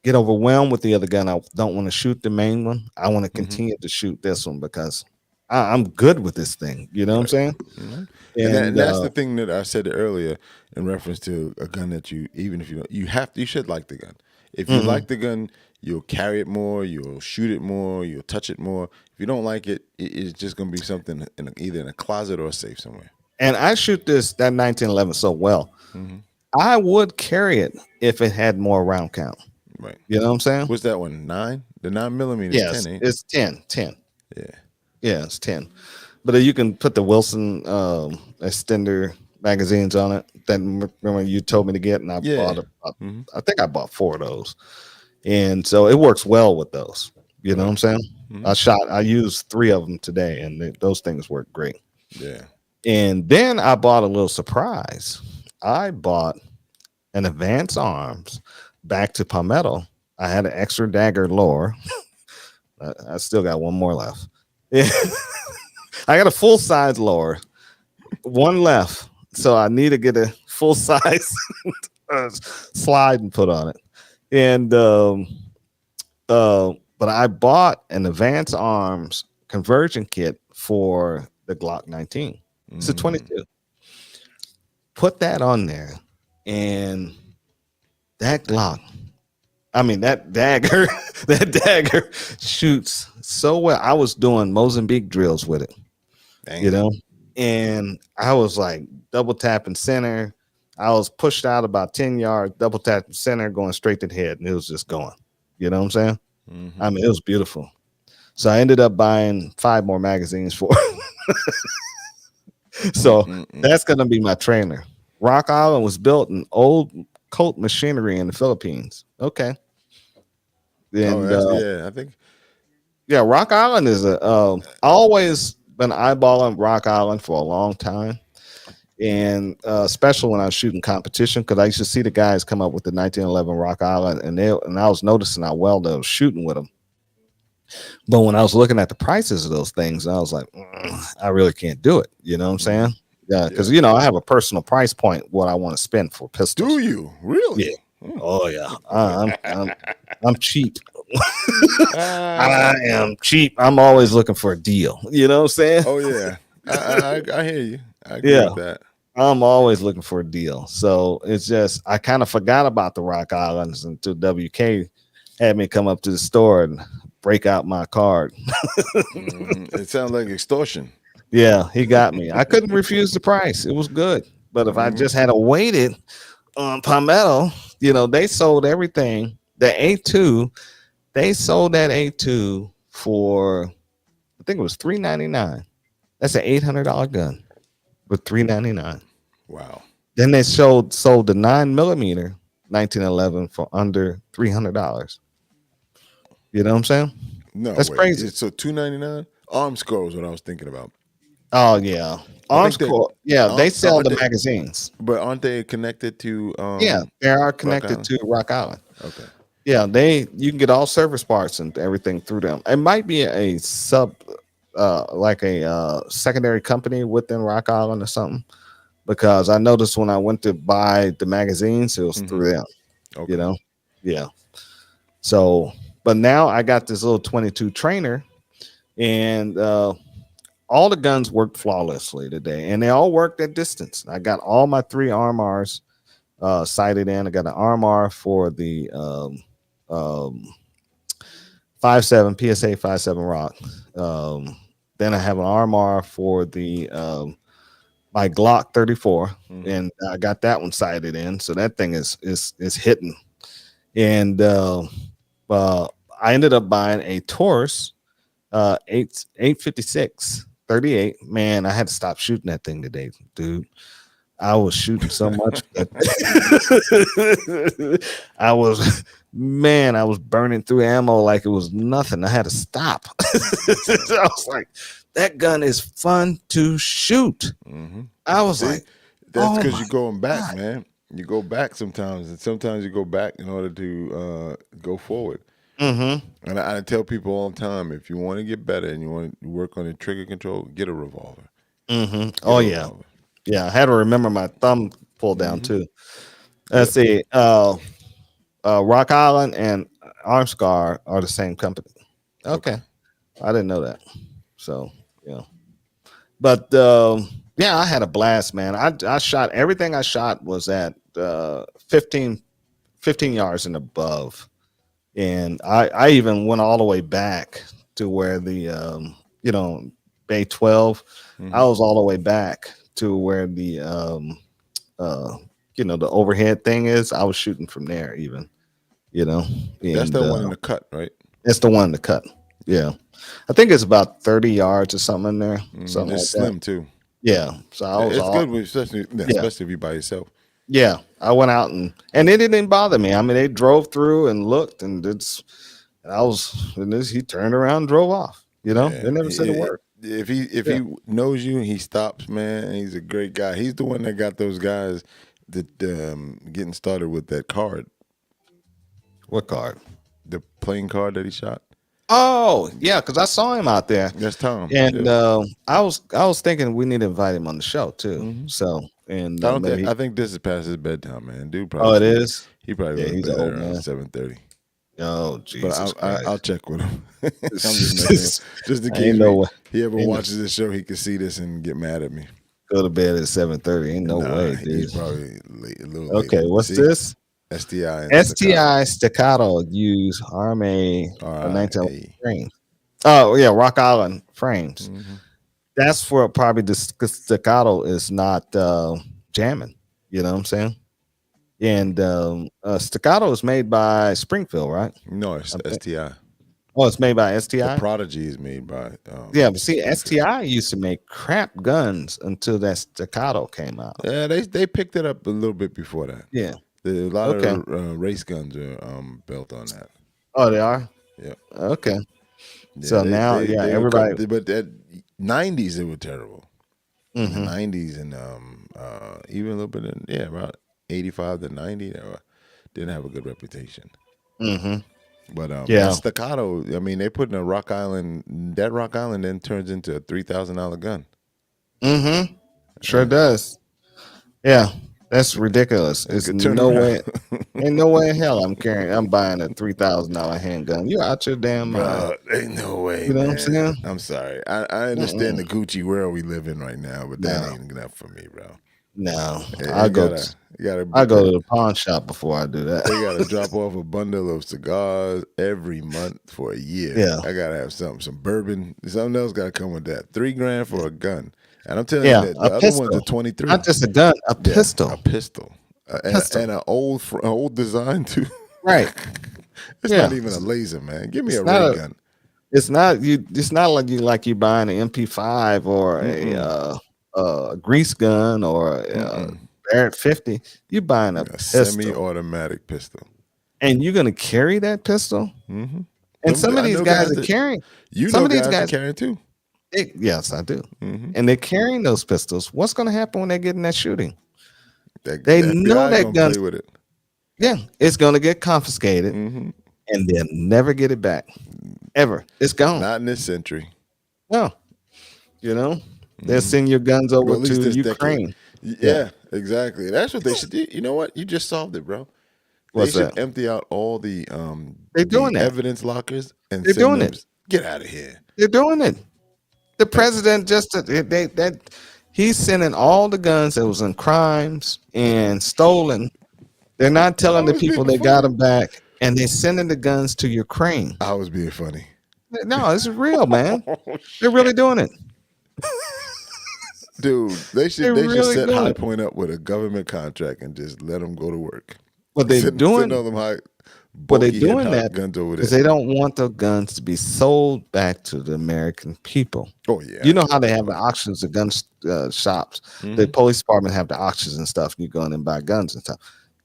get overwhelmed with the other gun, I don't want to shoot the main one. I want to continue to shoot this one because I'm good with this thing. You know what I'm saying? Mhm. And, And that's the thing that I said earlier in reference to a gun that you, even if you don't, you should like the gun. If you like the gun, you'll carry it more, you'll shoot it more, you'll touch it more. If you don't like it, it's just going to be something either in a closet or a safe somewhere. and I shoot that 1911 so well. I would carry it if it had more round count. Right. You know what I'm saying? What's that one? 9? The 9mm Yes, is 10, ain't it's 10. Yeah. Yeah, it's 10. But you can put the Wilson extender magazines on it. That remember you told me to get, and I bought it. I think I bought 4 of those, and so it works well with those. You know what I'm saying? I used 3 of them today, and those things work great. Yeah. And then I bought a little surprise. I bought an Advance Arms back to Palmetto. I had an extra dagger lower. I still got one more left. Yeah. I got a full size lower, one left. So I need to get a full size slide and put on it. And but I bought an Advance Arms conversion kit for the Glock 19. It's a 22. Put that on there, and that Glock, I mean that dagger, shoots so well. I was doing Mozambique drills with it. Dang. You know, and I was like double tapping center. I was pushed out about 10 yards, double tapping center, going straight to the head, and it was just going. You know what I'm saying? I mean, it was beautiful. So I ended up buying 5 more magazines for it. So that's gonna be my trainer. Rock Island was built in old Colt machinery in the Philippines. Okay. And I think. yeah, Rock Island is I always been eyeballing Rock Island for a long time, and especially when I was shooting competition, because I used to see the guys come up with the 1911 Rock Island, and I was noticing how well they were shooting with them. But when I was looking at the prices of those things, I was like, I really can't do it. You know what I'm saying? Yeah, because I have a personal price point what I want to spend for pistols. Do you really? Yeah. Oh yeah. I'm cheap. I am cheap. I'm always looking for a deal. You know what I'm saying? Oh yeah. I hear you. I agree with that. I'm always looking for a deal. So it's just I kind of forgot about the Rock Islands until WK had me come up to the store and break out my card. It sounds like extortion. Yeah, he got me. I couldn't refuse the price. It was good. But if I just had waited on Palmetto, they sold everything. The A2, they sold that A2 for, I think it was $399. That's an $800 gun with $399. Wow. Then they sold the 9mm 1911 for under $300. You know what I'm saying? No, that's crazy. So $299. Armscore is what I was thinking about. Oh yeah, Armscore. Yeah, they sell the magazines. But aren't they connected to? Yeah, they are connected to Rock Island. Okay. Yeah, you can get all service parts and everything through them. It might be a like a secondary company within Rock Island or something, because I noticed when I went to buy the magazines, it was through them. Okay. Yeah. So, but now I got this little 22 trainer, and all the guns worked flawlessly today, and they all worked at distance. I got all my 3 RMRs sighted in. I got an RMR for the 57 PSA 57 Rock. Then I have an RMR for the my Glock 34, and I got that one sighted in. So that thing is hitting. And I ended up buying a Taurus 856 38. Man, I had to stop shooting that thing today, dude. I was shooting so much. I was burning through ammo like it was nothing. I had to stop. I was like, that gun is fun to shoot. I was See, like, that's oh because my you're going back, God. man. You go back sometimes, and sometimes you go back in order to go forward. Mm-hmm. And I tell people all the time, if you want to get better and you want to work on your trigger control, get a revolver. Mm-hmm. Get Oh a yeah. revolver. Yeah. I had to remember my thumb pulled down too. Yep. Let's see. Rock Island and Armscar are the same company. Okay. I didn't know that. So yeah. But yeah, I had a blast, man. I shot everything I shot was at 15 yards and above. And I even went all the way back to where the Bay 12. I was all the way back to where the uh the overhead thing is. I was shooting from there even, That's and that one in the cut, right? it's the one to cut. Yeah. I think it's about 30 yards or something in there. Something It's like that. slim too. Yeah. So I was It's all good, especially yeah. if you're by yourself. Yeah. I went out and it didn't bother me. I mean, they drove through and looked and he turned around and drove off. They never said a word. If he knows you, he stops, man. He's a great guy. He's the one that got those guys that getting started with that card, What card? the playing card that he shot. Oh, yeah, because I saw him out there. That's Tom. And Yeah. I was thinking we need to invite him on the show too. So and I don't maybe think. I think this is past his bedtime, man. Dude, oh, probably. it is. He probably Yeah, goes he's to an bed old around man. 7:30. Oh, But Jesus Christ. I'll check with him. I'm just messing with him. Just in case Ain't no way. he ever Ain't no- watches this show, he can see this and get mad at me. Go to bed at 7:30. Ain't no Nah, way, dude. he's probably late, a little late. Okay, what's See? this? STI. And STI staccato use RMA RIA. 19 frames. Oh yeah, Rock Island frames. That's for probably the staccato is not jamming. You know what I'm saying? And staccato is made by Springfield, right? No, it's STI. Oh, it's made by The STI. Prodigy is made by. Yeah, but see, STI used to make crap guns until that staccato came out. Yeah, they picked it up a little bit before that. Yeah. A lot Okay. of race guns are built on that. Oh, they are. Yeah. Okay. Yeah, So now, everybody. But at 90s, they were terrible. In Mhm. the 90s and even a little bit in about 85 to 90, they didn't have a good reputation. Mhm. But Yeah. that staccato, I mean, they put in a Rock Island. That Rock Island then turns into a $3,000 gun. Mhm. Sure does. Yeah, that's ridiculous. It It's could turn no around. way. Ain't no way in hell I'm buying a $3,000 handgun. You out your damn mind. Ain't no way. You know what I'm man. saying? I'm sorry. I understand the Gucci world we live in right now, but that ain't enough for me, bro. No, I I go to to the pawn shop before I do that. They gotta drop off a bundle of cigars every month for a year. Yeah. I gotta have some bourbon. Something else gotta come with that. $3,000 for a gun, and I'm telling Yeah, you that a the other pistol. ones are 23. Not just a gun, a Yeah, pistol. a pistol, and an old design too. Right. It's Yeah. not even a laser, man. Give me It's a not ray a- gun. It's not you. It's not like you buying an MP5 or a grease gun or a Barrett 50. You buying a A pistol, semi-automatic pistol. and you're gonna carry that pistol. Mm-hmm. And some of I these know guys are that- carrying. You some know of these guys guys are carrying too. Yes, I do. Mm-hmm. And they're carrying those pistols. What's going to happen when they get in that shooting? They the know FBI that gonna gun. play with it. Yeah, it's going to get confiscated, Mm-hmm. and they'll never get it back, ever. It's gone. Not in this century. No, they'll send your guns over Well, at least to this Ukraine. Yeah, exactly. That's what they should do. You know what? You just solved it, bro. What's they should that? empty out all the They're doing the that. evidence lockers and They're send doing them- it. Get out of here. They're doing it. The president he's sending all the guns that was in crimes and stolen. They're not telling the was people being they got them back, and they're sending the guns to Ukraine. I was being funny. No, this is real, man. They're really doing it. Dude, they They're should really set doing High it. Point up with a government contract and just let them go to work. But they're Send doing all them high. But they're bulky doing hip-hop that guns over because there. they don't want the guns to be sold back to the American people. Oh yeah. You know how they have the auctions at gun shops. Mm-hmm. The police department have the auctions and stuff. You go in and buy guns and stuff.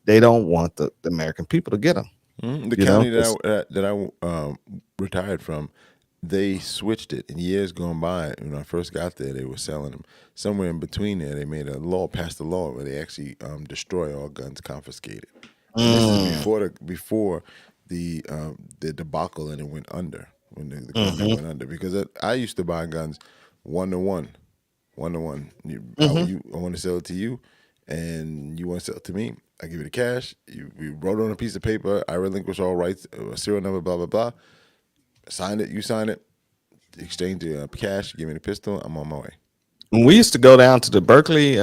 They don't want the American people to get them. The You know, county that I retired from, they switched it in years gone by. When I first got there, they were selling them. Somewhere in between there, they made a law, passed a law where they actually destroy all guns confiscated. And this is Mm. before the debacle and it went under, when the government Mm-hmm. went under. Because I used to buy guns 1-to-1, 1-to-1. Mm-hmm. I want to sell it to you, and you want to sell it to me. I give you the cash. We wrote it on a piece of paper. I relinquish all rights, serial number, blah blah blah. Signed it. You sign it. Exchange the cash. Give me the pistol. I'm on my way. We used to go down to the Berkeley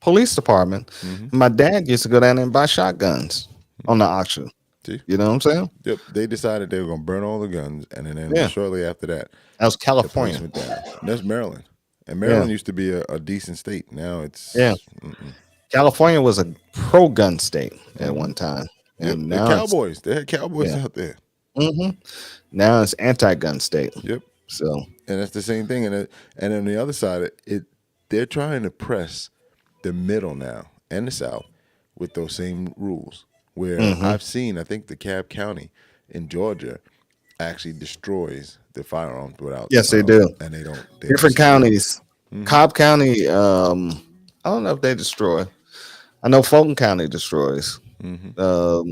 police department. Mm-hmm. My dad used to go down there and buy shotguns on the auction. See? You know what I'm saying? Yep. They decided they were going to burn all the guns, and then Yeah. shortly after that, That was the price California. went down. And that's Maryland. And Maryland used to be a decent state. Now it's Yeah. California was a pro-gun state at one time, Yep. and The now Cowboys. They had Cowboys Yeah. out there. now it's anti-gun state. Yep. So And that's the same thing. And on the other side, they're trying to press the middle now and the South with those same rules. Where I've seen, I think DeKalb County in Georgia actually destroys the firearms without. Yes, they do. And they don't. They different don't- counties. Cobb County, I don't know if they destroy. I know Fulton County destroys. I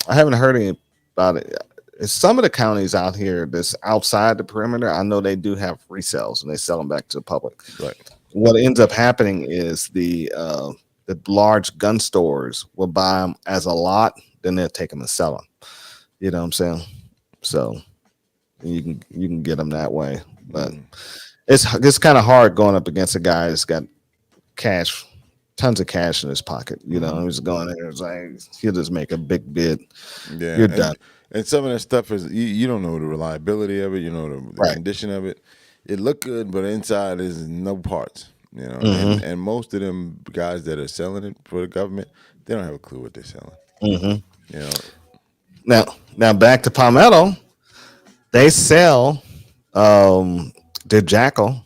haven't heard any about it. Some of the counties out here that's outside the perimeter, I know they do have resales and they sell them back to the public. Right. What ends up happening is the large gun stores will buy them as a lot, then they'll take them and sell them. You know what I'm saying? So you can get them that way, but it's kind of hard going up against a guy that's got cash, tons of cash in his pocket. You know, he's going there. It's like he'll just make a big bid. Yeah. You're and, done. And some of that stuff is you don't know the reliability of it. You know the Right. condition of it. It looked good, but inside is no parts. You know, and most of them guys that are selling it for the government, they don't have a clue what they're selling. You know, Now back to Palmetto. They sell the Jackal,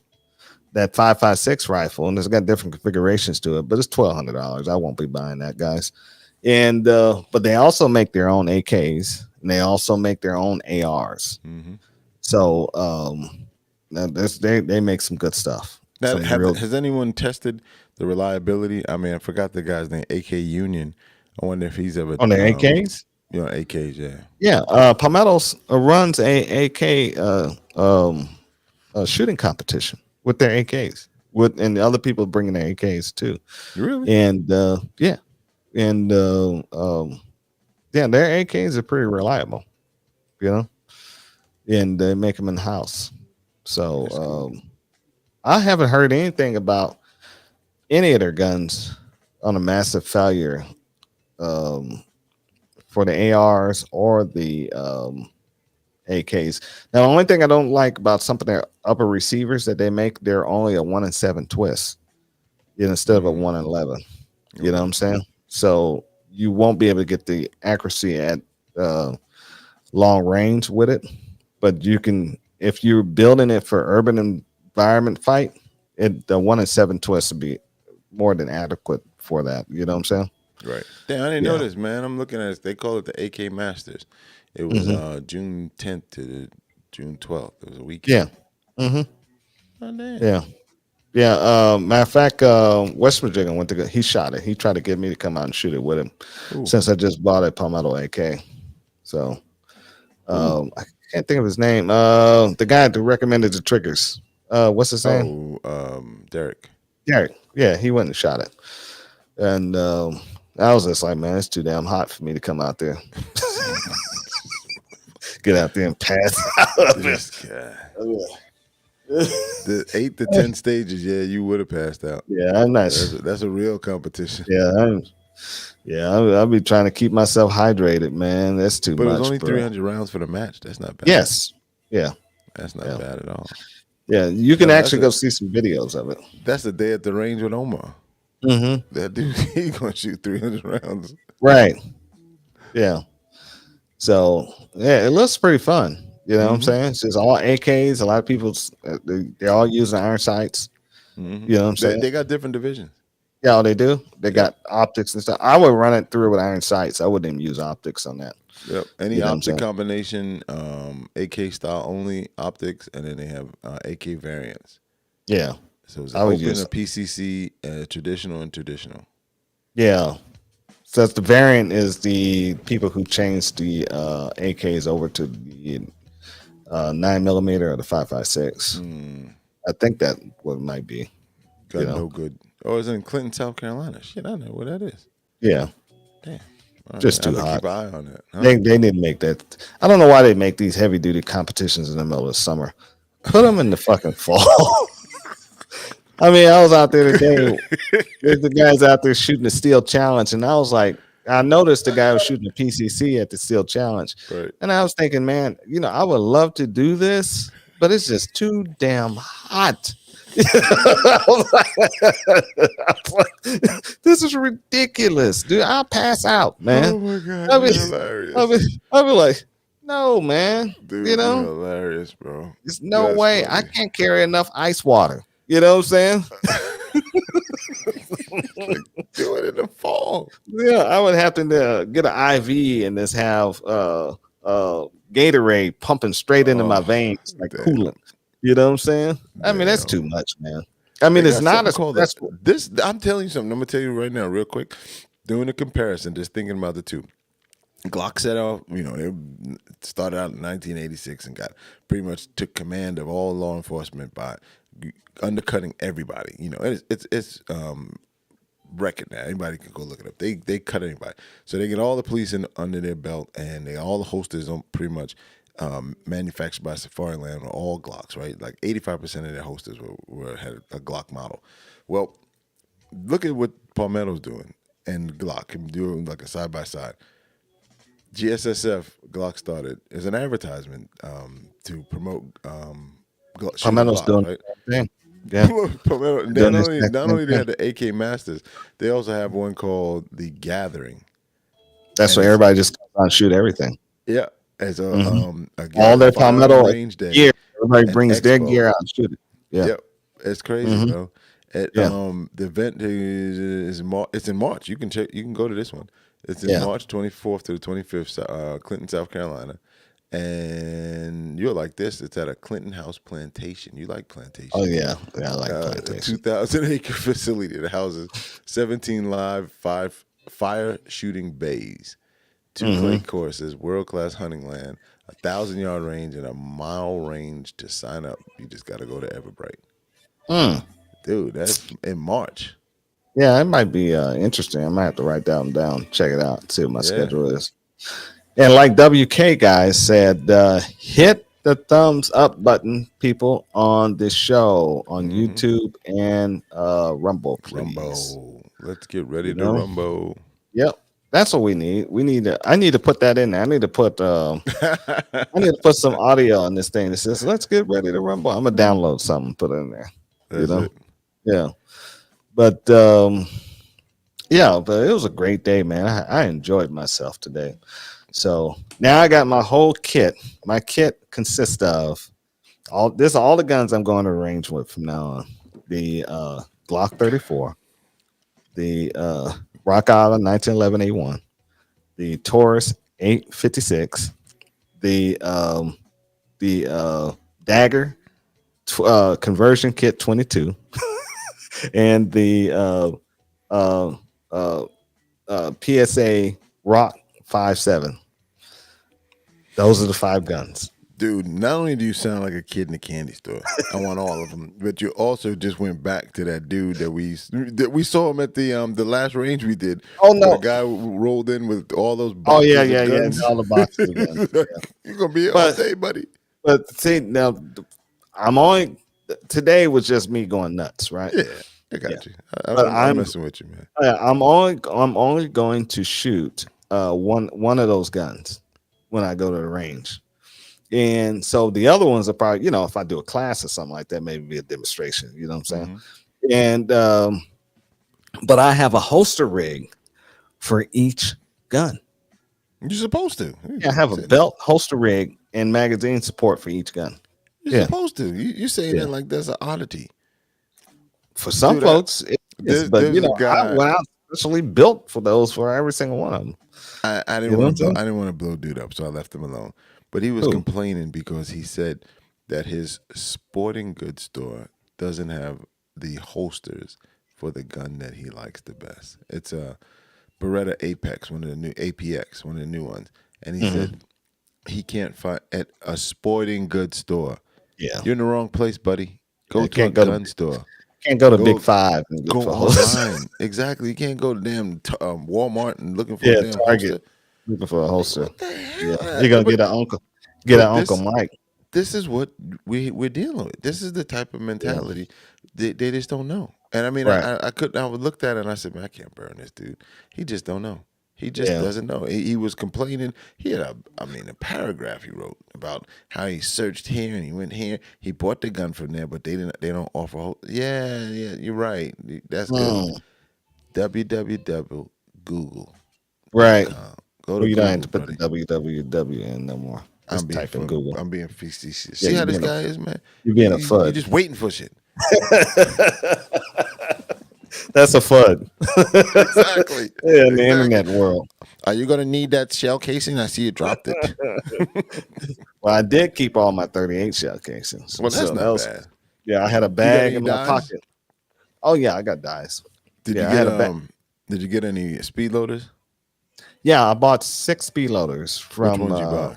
that 5.56 rifle, and it's got different configurations to it, but it's $1,200. I won't be buying that, guys. And but they also make their own AKs, and they also make their own ARs. So now they make some good stuff. now, Some real- has anyone tested the reliability? I mean, I forgot the guy's name, AK Union. I wonder if he's ever on the AKs. You know, AKs, yeah. Yeah, Palmetto's runs a AK shooting competition with their AKs, and the other people bringing their AKs too. Really? And yeah, and yeah, their AKs are pretty reliable, you know, and they make them in house. So I haven't heard anything about any of their guns on a massive failure for the ARs or the AKs. Now, the only thing I don't like about some of their upper receivers that they make, they're only a 1-in-7 twist, you know, instead of a 1-in-11. You know what I'm saying? So you won't be able to get the accuracy at long range with it, but you can, if you're building it for urban environment fight, the 1-in-7 twist would be more than adequate for that. You know what I'm saying? Right. Damn, I didn't know this, man. I'm looking at it. They call it the AK Masters. It was June 10th to June 12th. It was a weekend. Yeah. Oh, damn. Yeah. Yeah. Matter of fact, West Virginia went to go, he shot it. He tried to get me to come out and shoot it with him since I just bought a Palmetto AK. So I can't think of his name. The guy that recommended the triggers. What's his name? Derek. Derek. Yeah, he went and shot it. And I was just like, man, it's too damn hot for me to come out there. Get out there and pass out. This guy. The 8 to 10 stages, yeah, you would have passed out. Yeah, I'm not. That's a real competition. Yeah, I'll be trying to keep myself hydrated, man. That's too But much. it was only bro. 300 rounds for the match. That's not bad. Yes. Yeah. That's not Yeah. bad at all. Yeah. You can Yeah, actually that's go see some videos of it. That's the day at the range with Omar. Mm-hmm. That dude, he gonna shoot 300 rounds. Right. Yeah. So yeah, it looks pretty fun. You know what I'm saying? It's just all AKs. A lot of people, they're all using iron sights. You know what I'm saying? They got different divisions. Yeah, they do. They got optics and stuff. I would run it through with iron sights. I wouldn't even use optics on that. Yep. Any You know what I'm optic saying? combination, AK style only optics, and then they have AK variants. Yeah, So it's an I would open, use. a PCC, traditional, and traditional. Yeah, so the variant is the people who changed the AKs over to the 9 millimeter or the 5.56. I think that what it might be. You Got know, no good. Oh, it's in Clinton, South Carolina. Shit, I know where that is. yeah, Damn. All right, just I'm too gonna keep hot. an eye on that. Huh? They need to make that. I don't know why they make these heavy duty competitions in the middle of the summer. Put them in the fucking fall. I mean, I was out there today. There's the guys out there shooting the steel challenge, and I was like, I noticed the guy was shooting the PCC at the steel challenge, Right. and I was thinking, man, I would love to do this, but it's just too damn hot. I was like, this is ridiculous, dude. I'll pass out, man. Oh my god, I you're mean, I hilarious, mean, I'll be like, no, man. dude. You're hilarious, bro. There's no That's way I funny. can't carry enough ice water. You know what I'm saying? Like, do it in the fall. Yeah, I would have to get an IV and just have Gatorade pumping straight into my Oh, veins like damn. coolant. You know what I'm saying? I mean, that's too Damn. much, man. I mean, They it's got not something as called stressful. this. I'm telling you something. I'm gonna tell you right now, real quick. Doing a comparison, just thinking about the two. Glock set off, they started out in 1986 and got pretty much took command of all law enforcement by undercutting everybody. It's record now. Anybody can go look it up. They cut anybody, so they get all the police under their belt, and all the holsters on pretty much manufactured by Safariland or all Glocks, right? Like 85% of their holsters had a Glock model. Well, look at what Palmetto's doing and Glock and doing like a side by side. GSSF Glock started as an advertisement to promote shooting Palmetto's Glocks, doing right? the same thing. Yeah, Palmetto, doing not this only, next not same only they thing. had the AK Masters, they also have one called the Gathering. That's And why it's, everybody just goes out and shoot everything. yeah, as Mhm. a All their firearm Palmetto range day gear, everybody and brings their expo. gear out and shoot it. Yeah. Yep, it's crazy, Mhm. bro. Yeah. The event is it's in March. You can check. You can go to this one. It's in Yeah. March 24th to the 25th, Clinton, South Carolina. And you're like this. It's at a Clinton House plantation. You like plantation? Oh yeah. Yeah, I like A plantation. 2,000-acre facility that houses 17 live fire shooting bays, 2 clay courses, world-class hunting land, 1,000-yard range, and a mile range. To sign up, you just got to go to Everbright. Mm. Dude, that's in March. Yeah, it might be interesting. I might have to write that down, check it out, see what my Yeah. schedule is. And like WK guys said, hit the thumbs up button, people, on this show on YouTube and Rumble, please. Rumbo. Let's get ready You to know? Rumbo. Yep, that's what we need. I need to put that in there. I need to put some audio on this thing that says, "Let's get ready to Rumble." I'm gonna download something, put it in there. That's it. Yeah. But yeah, but it was a great day, man. I enjoyed myself today. So now I got my whole kit. My kit consists of all the guns I'm going to range with from now on. The Glock 34, the Rock Island 1911 A1, the Taurus 856, the Dagger conversion kit 22, and the PSA Rock 57. Those are the 5 guns. Dude, not only do you sound like a kid in a candy store, I want all of them, but you also just went back to that dude that we saw him at the last range we did. Oh no, the guy rolled in with all those oh boxes yeah, of guns. all the boxes of guns. You're gonna be here all day, buddy. But see, now today was just me going nuts, right? Yeah, I got you. But I'm messing with you, man. I'm only going to shoot one of those guns when I go to the range. And so the other ones are probably, if I do a class or something like that, maybe be a demonstration, you know what I'm saying? And but I have a holster rig for each gun. You're supposed to. Yeah, I have a belt, holster rig, and magazine support for each gun. You're supposed to. You're saying that like that's an oddity. For some folks, it is, but there's a guy. specially built for those for every single one of them. I You didn't know what want I'm to blow. saying? I didn't want to blow dude up, so I left him alone. But he was Who? complaining because he said that his sporting goods store doesn't have the holsters for the gun that he likes the best. It's a Beretta Apex, one of the new APX, one of the new ones, and he Mhm. said he can't find at a sporting goods store. Yeah. You're in the wrong place, buddy. Go You to a can't go to gun store. Big Go Five and look go for holsters. online. Exactly. You can't go to damn Walmart and looking for a Yeah, damn Target holster. looking for a Like, holster. what the Yeah, hell? you're gonna get an But Uncle Mike. this is what we're dealing with. This is the type of Yeah. mentality they just don't know. And I mean, Right. I would looked at it and I said, man, I can't burn this dude. He just don't know. He just Yeah. doesn't know. He was complaining. He had a paragraph he wrote about how he searched here and he went here. He bought the gun from there, but they don't offer. Yeah, you're right. That's good. Mm, www Google. right. Go Well, to you don't have to Google, put the buddy. www in no more. Just type in Google. I'm being facetious. Yeah, See how this guy is, man? you're being a You're fud. just waiting for shit. That's a fud. Exactly. Yeah, in the internet world. Are you gonna need that shell casing? I see you dropped it. Well, I did keep all my 38 shell casings. Well, that's So not bad. yeah, I had a bag any in my dies? pocket. Oh yeah, I got dies. Did Yeah, I you had get a bag. Did you get any speed loaders? Yeah, I bought 6 speed loaders from Which ones you buy?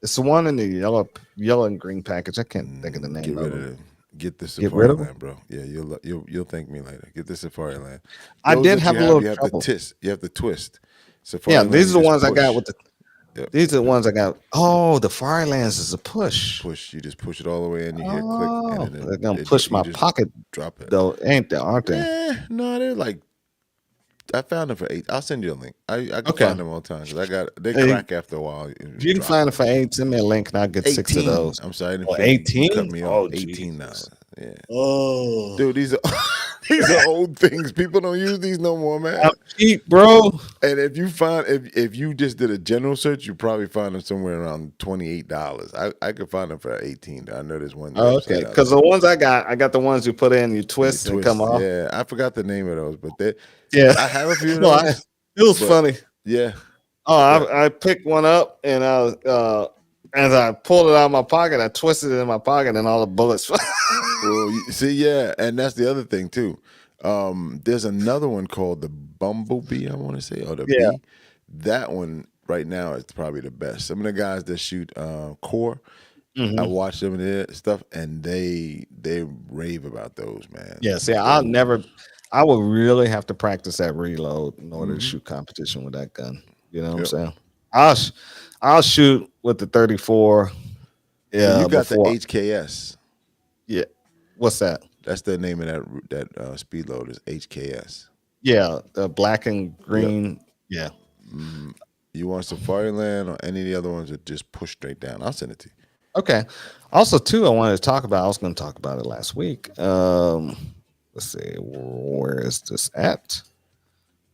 it's the one in the yellow and green package. I can't think of the name Get of rid it. of them. Get the Get rid Safari of 'em? Land, bro. Yeah, you'll thank me later. Get the Safari Land. I Those did that have you a little You have trouble. to twist. You have to twist. Safari Yeah, Land, these are you the just ones I got push. with the Yep. these are the ones I got. Oh, the Firelands is a push. Push. You just push it all the way and you hear click Oh, and then they're gonna it push you my just pocket drop it. though, ain't they? Aren't they? No, they're like I found them for 8. I'll send you a link. I can Okay. find them all the time because they Hey, crack after a while. If you can find it for 8, send me a link and I'll get 6 of 18. those. I'm sorry, I didn't Oh, feel you 18? cut me Oh, off. $18. Jesus. Yeah, Oh, dude, these are these are old things. People don't use these no more, man. I'm cheap, bro. And if you find if you just did a general search, you probably find them somewhere around $28. I could find them for 18. I know there's one. Oh, okay. Because the ones I got the ones you put in, you twist and come off. Yeah, I forgot the name of those, but Yeah. I have a few of No, those. it was but- funny. Yeah, Oh, I picked one up and I was as I pulled it out of my pocket, I twisted it in my pocket and all the bullets. well, and that's the other thing too. There's another one called the Bumblebee, I want to say, or the Yeah. Bee. That one right now is probably the best. Some of the guys that shoot core, Mhm. I watch them and their stuff, and they rave about those, man. Yeah, see, I would really have to practice that reload in order to Mhm. shoot competition with that gun. You know what I'm Yep. saying? I'll shoot with the 34. Yeah, you got before. the HKS. What's that? That's the name of that speed loader is HKS. Yeah, the black and green. Yeah. You want Safari Land or any of the other ones that just push straight down? I'll send it to you. Okay. Also, too, I wanted to talk about. I was going to talk about it last week. Let's see, where is this at?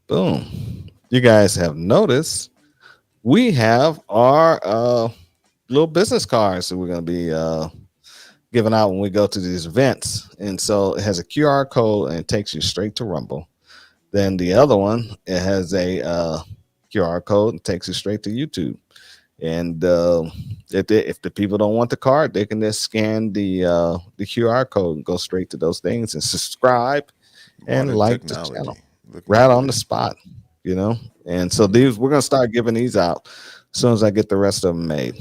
Boom. You guys have noticed we have our little business cards that we're going to be giving out when we go to these events. And so it has a QR code and it takes you straight to Rumble. Then the other one, it has a QR code and takes you straight to YouTube. And if the people don't want the card, they can just scan the QR code and go straight to those things and subscribe and Modern like the technology. channel Look right at on the this. spot, you know. And so we're gonna start giving these out as soon as I get the rest of them made.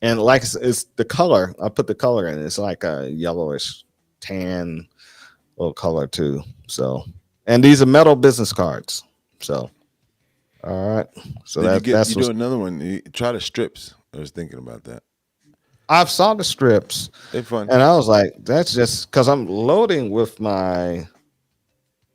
And like it's the color. I put the color in. It's like a yellowish tan little color too. So, and these are metal business cards. So, all right. So that's you do another one. You try the strips. I was thinking about that. I've saw the strips They're fun. and I was like, that's just because I'm loading with my.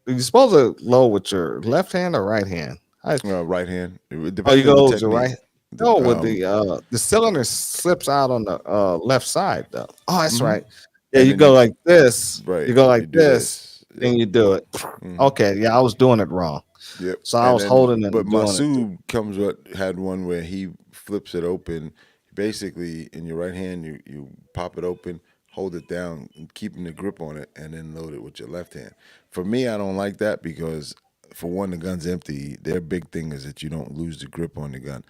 You're supposed to load with your left hand or right hand. Right hand. Oh, you go with your right. No, with um, the cylinder slips out on the left side though. Oh, that's Mhm. right. Yeah, And you then go you- like this. Right. You go like do this, then you do it. Mhm. Okay, yeah, I was doing it wrong. Yep. So I was holding it But and doing it. Masood had one where he flips it open. Basically, in your right hand, you pop it open, hold it down, keeping the grip on it, and then load it with your left hand. For me, I don't like that because, for one, the gun's empty. Their big thing is that you don't lose the grip on the gun.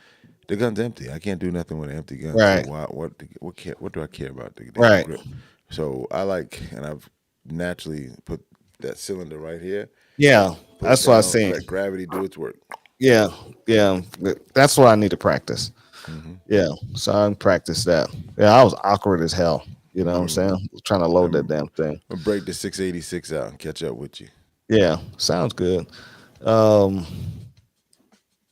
The gun's empty. I can't do nothing with an empty gun. Right. So what do I care about the damn Right. grip? So I like, and I've naturally put that cylinder right here. Yeah, Put that's it what I down, seen. let gravity do its work. Yeah, yeah, that's what I need to practice. Yeah, so I can practice that. Yeah, I was awkward as hell. You know what I'm saying? Trying to load that damn thing. I'll break the 686 out and catch up with you. Yeah, sounds good.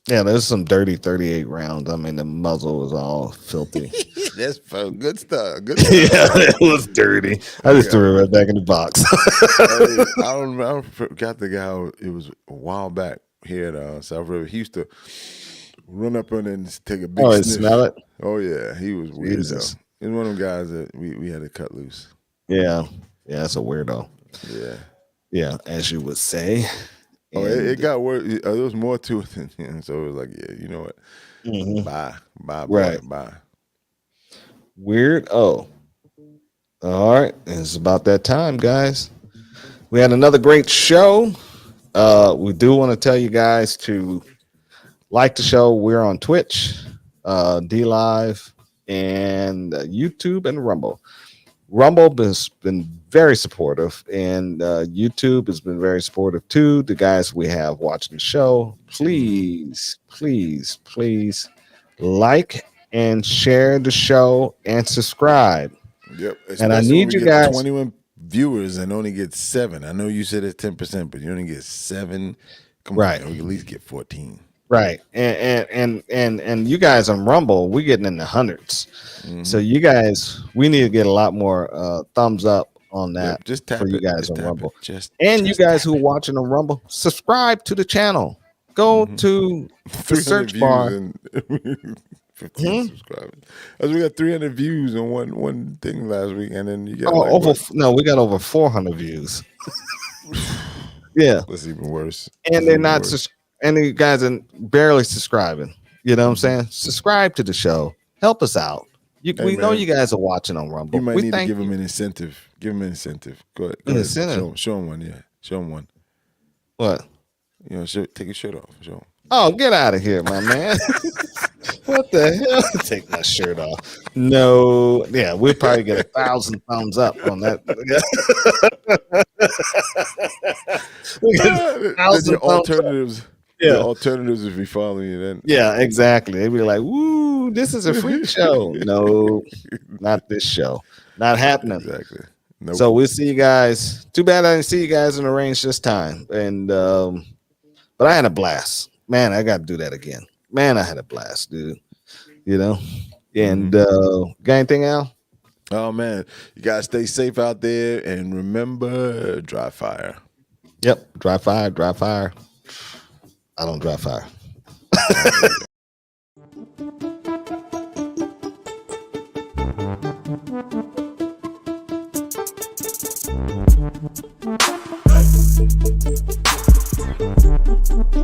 Yeah, there's some dirty 38 rounds. I mean, the muzzle was all filthy. That's fun. Good stuff. Good Yeah, stuff. it was dirty. I just threw it right back in the box. Hey, I don't remember. I forgot the guy. It was a while back here at South River. He used to run up on it and take a big Oh, sniff. and smell it? Oh yeah, he was weird. Jesus. He's one of them guys that we had to cut loose. Yeah, that's a weirdo. Yeah. Yeah, as you would say. Oh, it got worse. There was more to it than him. So it was like, yeah, you know what? Bye, boy, Right. bye. Weird. Oh, all right. It's about that time, guys. We had another great show. We do want to tell you guys to like the show. We're on Twitch, D Live, and YouTube and Rumble. Rumble has been very supportive, and YouTube has been very supportive too. The guys we have watching the show, please like and share the show and subscribe. Yep. And I Especially when need we you get guys. 21 viewers and only get 7. I know you said it's 10%, but you only get 7. Come Right. on, we can at least get 14. Right, and you guys on Rumble, we're getting in the hundreds. So you guys, we need to get a lot more thumbs up on that. Yep, just tap for you it, guys just on tap Rumble. it, just- And you just guys tap who are watching on Rumble, subscribe to the channel. Go to the 300 search views bar. and 15 subscribers. As we got 300 views on one thing last week, and then you got We got over 400 views. Yeah, That's even worse. and That's they're even not. worse. And you guys are barely subscribing. You know what I'm saying? Subscribe to the show. Help us out. Hey, We know man. you guys are watching on Rumble. You might we need to thank give you. them an incentive. Give them an incentive. Go ahead. An incentive? Show them one. Yeah. Show them one. What? You know, take your shirt off. Show them. Oh, get out of here, my man. What the hell? Take my shirt off. No. Yeah, we'll probably get 1,000 thumbs up on that. We get Then 1,000 your thumbs up. alternatives. Yeah. The alternatives if we follow you then. Yeah, exactly. They'd be like, woo, this is a freak show. No, not this show. Not happening. Exactly. Nope. So we'll see you guys. Too bad I didn't see you guys in the range this time. And but I had a blast. Man, I gotta do that again. Man, I had a blast, dude. You know? And got anything, Al? Oh man, you guys stay safe out there and remember, dry fire. Yep. Dry fire, dry fire. I don't dry fire. Hey.